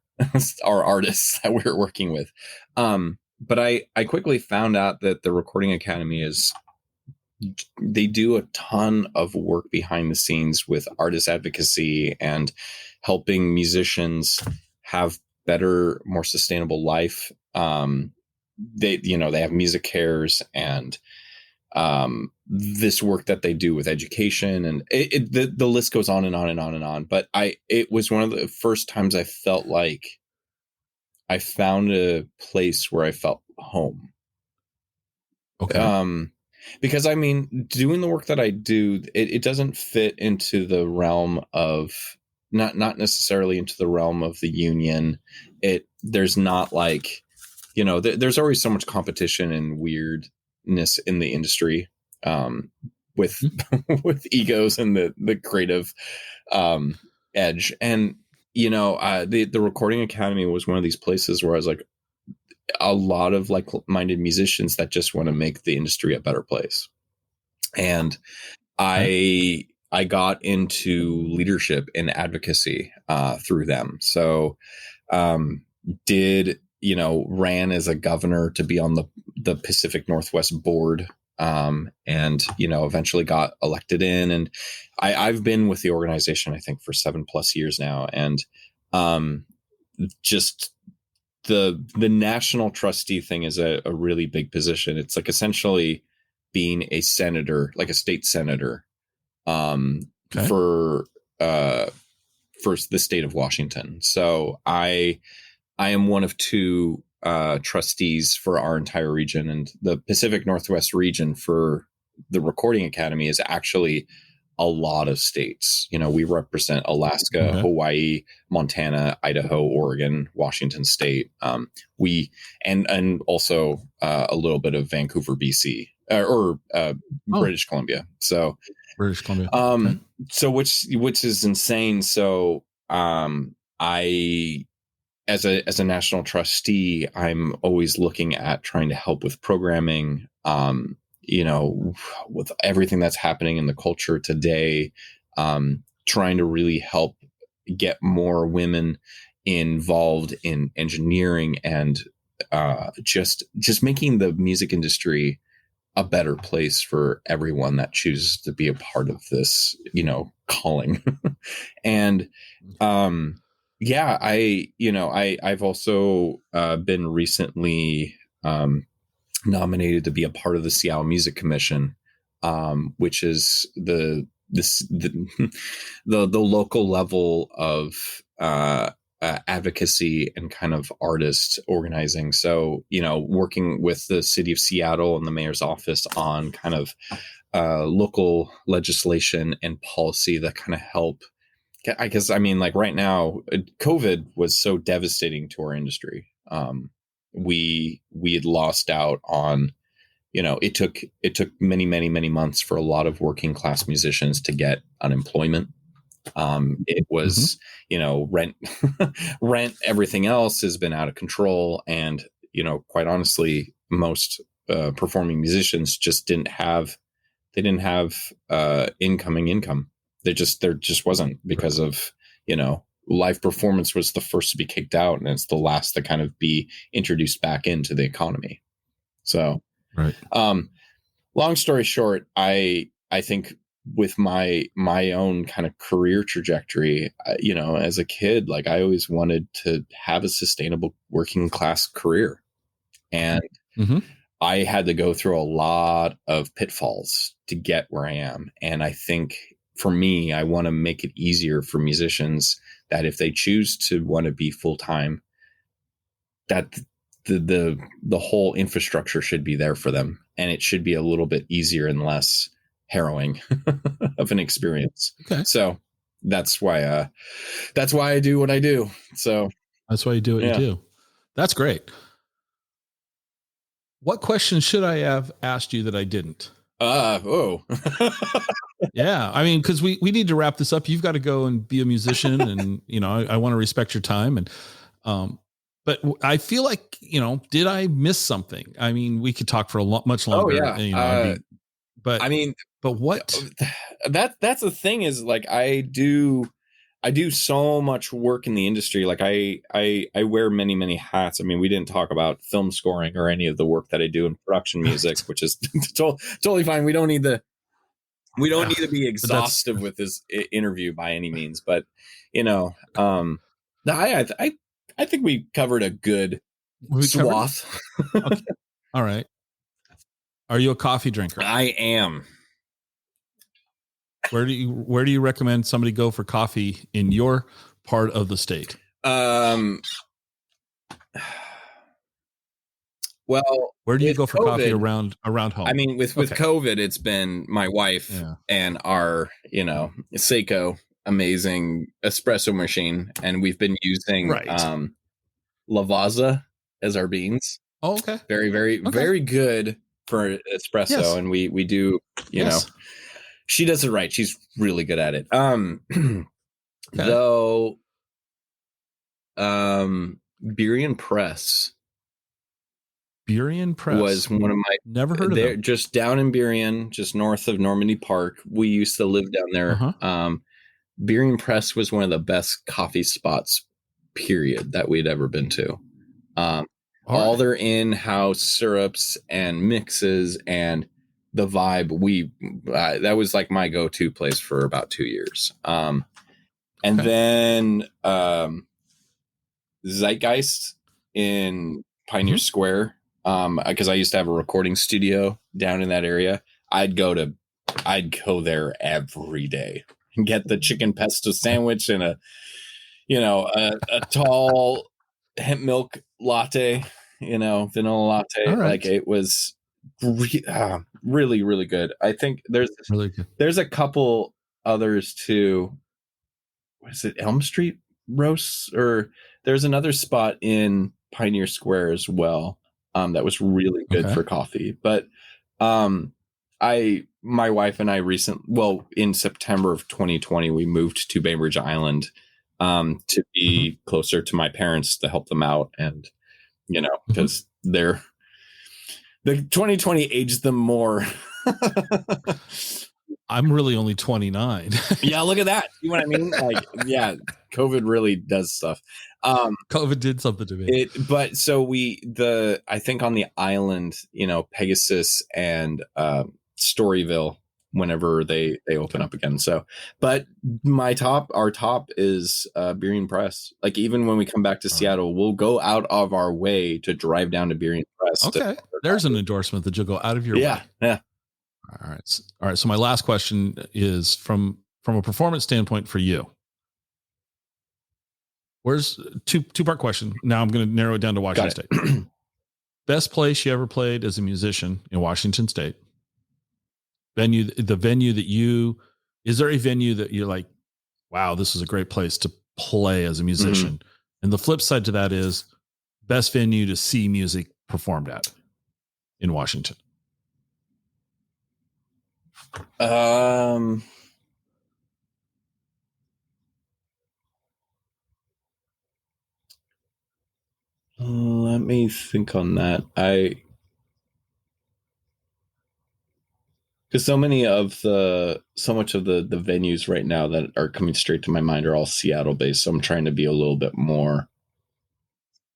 our artists that we were working with. But I quickly found out that the Recording Academy they do a ton of work behind the scenes with artist advocacy and helping musicians have better, more sustainable life. They have music cares and this work that they do with education, and the list goes on and on and on and on. But it was one of the first times I felt like I found a place where I felt home. Okay. Because I mean, doing the work that I do, it doesn't fit into the realm of not necessarily into the realm of the union. There's not like, there's always so much competition and weirdness in the industry, with with egos and the creative edge. And the Recording Academy was one of these places where I was like, a lot of like-minded musicians that just want to make the industry a better place. And I got into leadership and advocacy through them. So ran as a governor to be on the Pacific Northwest board, and eventually got elected in. And I've been with the organization, I think, for 7+ years now. And just the National Trustee thing is a really big position. It's like essentially being a senator, like a state senator, for the state of Washington. So I am one of two trustees for our entire region, and the Pacific Northwest region for the Recording Academy is actually a lot of states. We represent Alaska, Hawaii, Montana, Idaho, Oregon, Washington State. And also a little bit of Vancouver, BC, or British Columbia. So British Columbia. So which is insane. So I, as a national trustee, I'm always looking at trying to help with programming, with everything that's happening in the culture today, trying to really help get more women involved in engineering and just making the music industry a better place for everyone that chooses to be a part of this, calling. And I've also been recently nominated to be a part of the Seattle Music Commission, which is the local level of advocacy and kind of artist organizing. So, working with the city of Seattle and the mayor's office on kind of local legislation and policy that kind of help. Because like right now, COVID was so devastating to our industry. We had lost out on, it took many, many, many months for a lot of working class musicians to get unemployment. It was, rent, everything else has been out of control. And, quite honestly, most performing musicians just didn't have income. There just wasn't, because of, live performance was the first to be kicked out, and it's the last to kind of be introduced back into the economy. So, right. Long story short, I think with my own kind of career trajectory, as a kid, like I always wanted to have a sustainable working class career. And I had to go through a lot of pitfalls to get where I am. And I think for me, I want to make it easier for musicians that if they choose to want to be full-time, that the whole infrastructure should be there for them. And it should be a little bit easier and less harrowing of an experience. Okay. So that's why I do what I do. So that's why you do what you do. That's great. What question should I have asked you that I didn't? Yeah. I mean, cause we need to wrap this up. You've got to go and be a musician, and, I want to respect your time. And, but I feel like, did I miss something? I mean, we could talk for much longer. Oh yeah. But what? That's the thing is, like, I do so much work in the industry. Like I wear many, many hats. I mean, we didn't talk about film scoring or any of the work that I do in production music, which is totally fine. We don't need to be exhaustive with this interview by any means, but I think we covered a good swath. Okay. All right. Are you a coffee drinker? I am. Where do you recommend somebody go for coffee in your part of the state? Well, where do you go for coffee around home? I mean, with COVID, it's been my wife and our, Seiko amazing espresso machine, and we've been using Lavazza as our beans. Oh, okay. Very, very, very good for espresso, yes. And we do, you know. She does it right. She's really good at it. Though, Burien Press. Burien Press was one of my. Never heard of them. Just down in Burien, just north of Normandy Park. We used to live down there. Burien Press was one of the best coffee spots, period, that we'd ever been to. All their in-house syrups and mixes and the vibe, that was like my go-to place for about 2 years. And then Zeitgeist in Pioneer Square, because I used to have a recording studio down in that area. I'd go there every day and get the chicken pesto sandwich and a tall hemp milk latte, vanilla latte. Like, it was really, really good. I think there's a couple others too. What is it? Elm Street Roasts, or there's another spot in Pioneer Square as well. That was really good for coffee. But my wife and I in September of 2020, we moved to Bainbridge Island to be closer to my parents, to help them out. And, because the 2020 aged them more. I'm really only 29. Yeah, look at that. You know what I mean? Like, yeah, COVID really does stuff. COVID did something to me. But so I think on the island, Pegasus and Storyville, whenever they open up again. So, but our top is Burien Press. Like, even when we come back to Seattle, we'll go out of our way to drive down to Burien Press. Okay. There's an endorsement that you'll go out of your way. Yeah. All right. So my last question is from a performance standpoint for you. Where's two-part question. Now I'm going to narrow it down to Washington State. Best place you ever played as a musician in Washington State? The venue that is there a venue that you're like, wow, this is a great place to play as a musician? Mm-hmm. And the flip side to that is best venue to see music performed at in Washington. Let me think on that. Because so much of the venues right now that are coming straight to my mind are all Seattle based. So I'm trying to be a little bit more.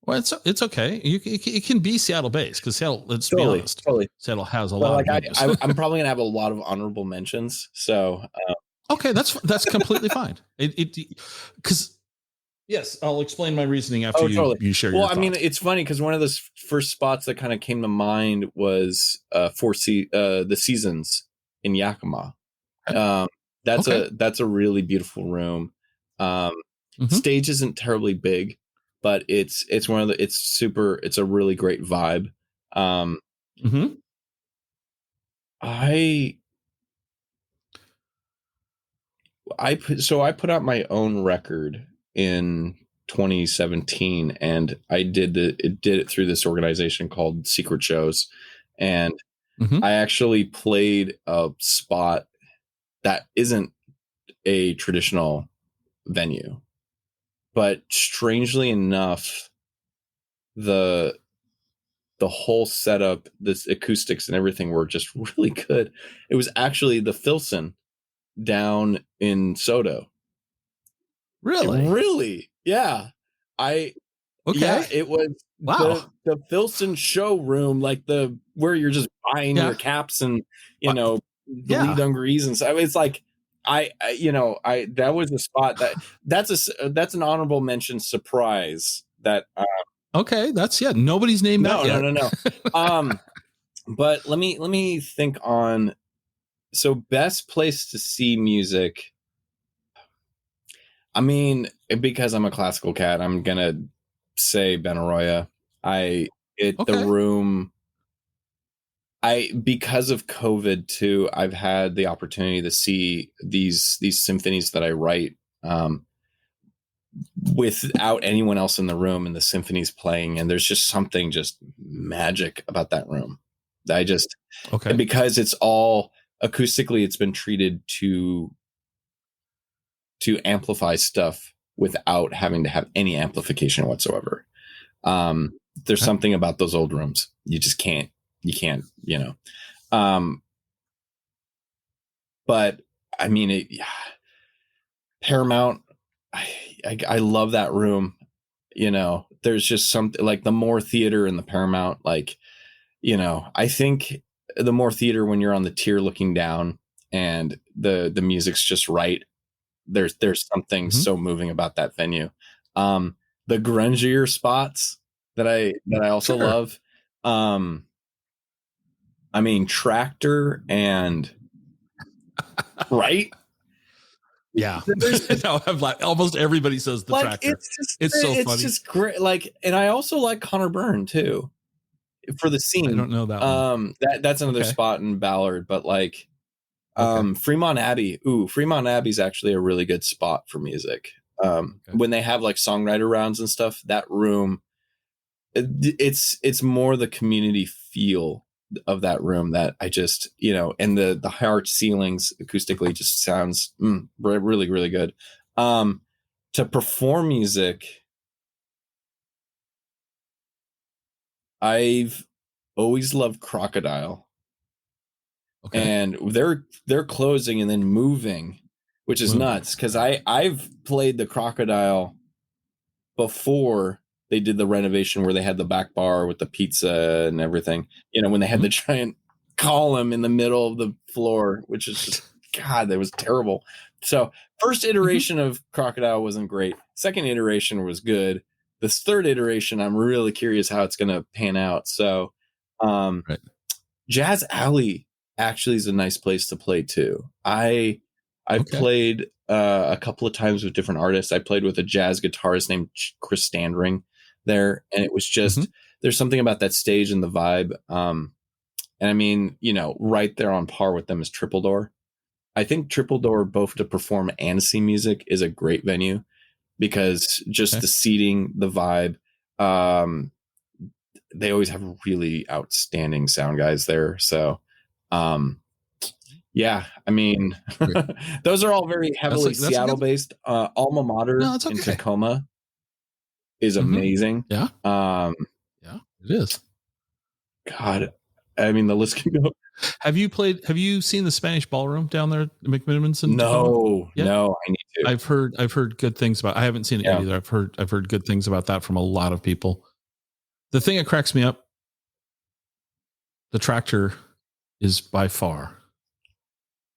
Well, it's okay. It can be Seattle based because Seattle. Let's be honest. Totally. Seattle has a lot of venues. I'm probably gonna have a lot of honorable mentions. So okay, that's completely fine. Because yes, I'll explain my reasoning after you share your thoughts. I mean, it's funny because one of the first spots that kind of came to mind was the Seasons in Yakima. That's a really beautiful room. Stage isn't terribly big, but it's a really great vibe. I put out my own record in 2017, and I did it through this organization called Secret Shows, and I actually played a spot that isn't a traditional venue, but strangely enough, the whole setup, this acoustics and everything were just really good. It was actually the Filson down in Soto. Really? Yeah. It was the Filson showroom, like where you're just buying your caps and the Lee Dungarees and stuff. It's like that was a spot that's an honorable mention surprise that nobody's named that yet. No. But let me think on. So best place to see music. I mean, because I'm a classical cat, I'm gonna say Benaroya. The room. Because of COVID too, I've had the opportunity to see these symphonies that I write without anyone else in the room, and the symphonies playing, and there's just something just magic about that room. Because it's all acoustically, it's been treated to amplify stuff without having to have any amplification whatsoever. There's something about those old rooms. You can't, but I mean, Paramount, I love that room. There's just something like the Moore Theater and the Paramount, I think the Moore Theater, when you're on the tier looking down and the music's just right, there's something so moving about that venue. The grungier spots that I also love. I mean, Tractor and right. Yeah. No, I'm like, almost everybody says the Tractor. It's so funny. It's just great. And I also like Connor Byrne too, for the scene. I don't know that one. That's another spot in Ballard, but Fremont Abbey. Fremont Abbey's actually a really good spot for music. When they have songwriter rounds and stuff, that room, it's more the community feel of that room that I just, and the high arch ceilings acoustically just sounds really, really good. To perform music, I've always loved Crocodile. And they're closing and then moving, which is nuts, because I've played the Crocodile before they did the renovation where they had the back bar with the pizza and everything, when they had the giant column in the middle of the floor, which is just, God, that was terrible. So first iteration of Crocodile wasn't great. Second iteration was good. This third iteration, I'm really curious how it's going to pan out. So Jazz Alley actually is a nice place to play too. I I've played a couple of times with different artists. I played with a jazz guitarist named Chris Standring there, and it was just there's something about that stage and the vibe. And I mean, right there on par with them is Triple Door. I think Triple Door, both to perform and see music, is a great venue because just the seating, the vibe. They always have really outstanding sound guys there. So, yeah, I mean, those are all very heavily Seattle based. Alma Mater in Tacoma is amazing. Yeah. Yeah, it is. God, I mean, the list can go. Have you seen the Spanish Ballroom down there at McMinimans? No, I need to. I've heard good things about. I haven't seen it yet either. I've heard good things about that from a lot of people. The thing that cracks me up, the Tractor is by far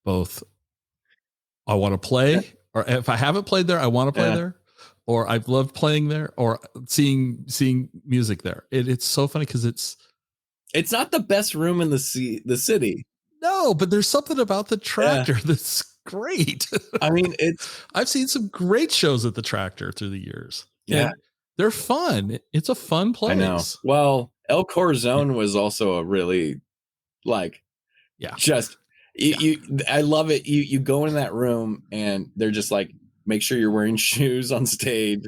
both. I want to play, or if I haven't played there, I want to play there, or I've loved playing there, or seeing music there. It's so funny because it's not the best room in the city. No, but there's something about the Tractor that's great. I mean, I've seen some great shows at the Tractor through the years. Yeah. They're fun. It's a fun place. I know. Well, El Corazon was also a really I love it. You go in that room and they're just like, make sure you're wearing shoes on stage.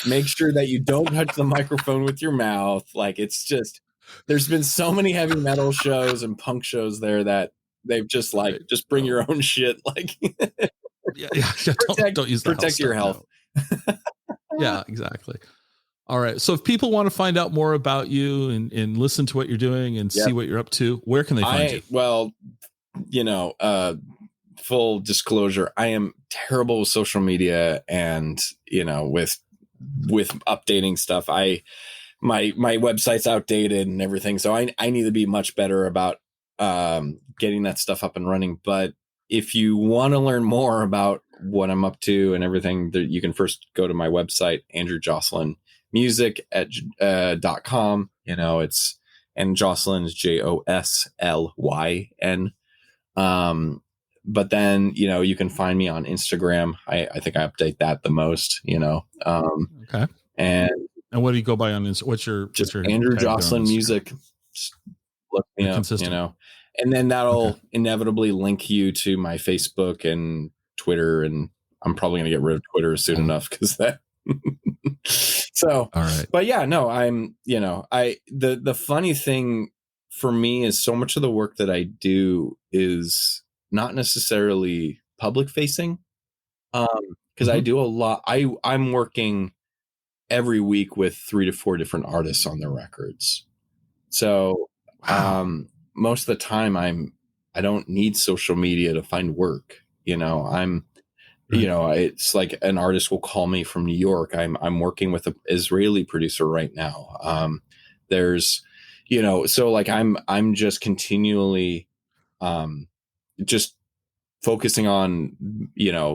Make sure that you don't touch the microphone with your mouth. Like, it's just, there's been so many heavy metal shows and punk shows there that they've just just bring your own shit. Like, don't use protect your health. Yeah, exactly. All right. So if people want to find out more about you and listen to what you're doing and see what you're up to, where can they find you? Well, full disclosure, I am terrible with social media and, with updating stuff. My website's outdated and everything. So I need to be much better about getting that stuff up and running. But if you want to learn more about what I'm up to and everything, you can first go to my website, andrewjoslyn.com. And Joslyn is Joslyn. But then, you can find me on Instagram. I think I update that the most, okay. And what do you go by on Instagram? What's your Andrew Joslyn Music? Look me up, and then that'll inevitably link you to my Facebook and Twitter. And I'm probably going to get rid of Twitter soon enough because that. So, all right. But yeah, no, I'm, the funny thing for me is so much of the work that I do is not necessarily public facing. Because I do a lot. I'm working every week with 3 to 4 different artists on their records. So, most of the time I don't need social media to find work. It's like an artist will call me from New York. I'm working with an Israeli producer right now. There's, so like I'm just continually, just focusing on,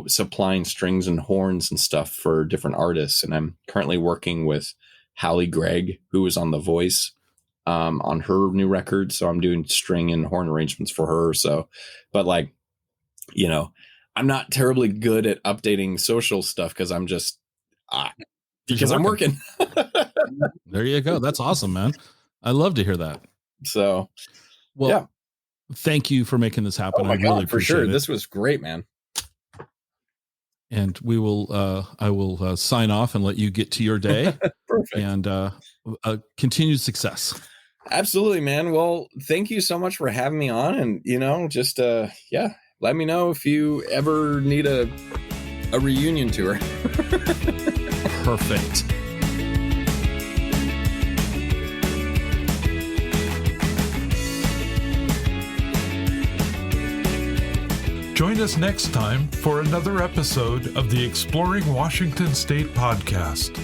supplying strings and horns and stuff for different artists. And I'm currently working with Hallie Gregg, who was on The Voice, on her new record. So I'm doing string and horn arrangements for her. So, but I'm not terribly good at updating social stuff because I'm just because I'm working. There you go. That's awesome, man. I love to hear that. So, thank you for making this happen. Oh my I God, really for appreciate sure. it. This was great, man. And we will, I will sign off and let you get to your day. Perfect. And continued success. Absolutely, man. Well, thank you so much for having me on. And, just, let me know if you ever need a reunion tour. Perfect. Join us next time for another episode of the Exploring Washington State podcast.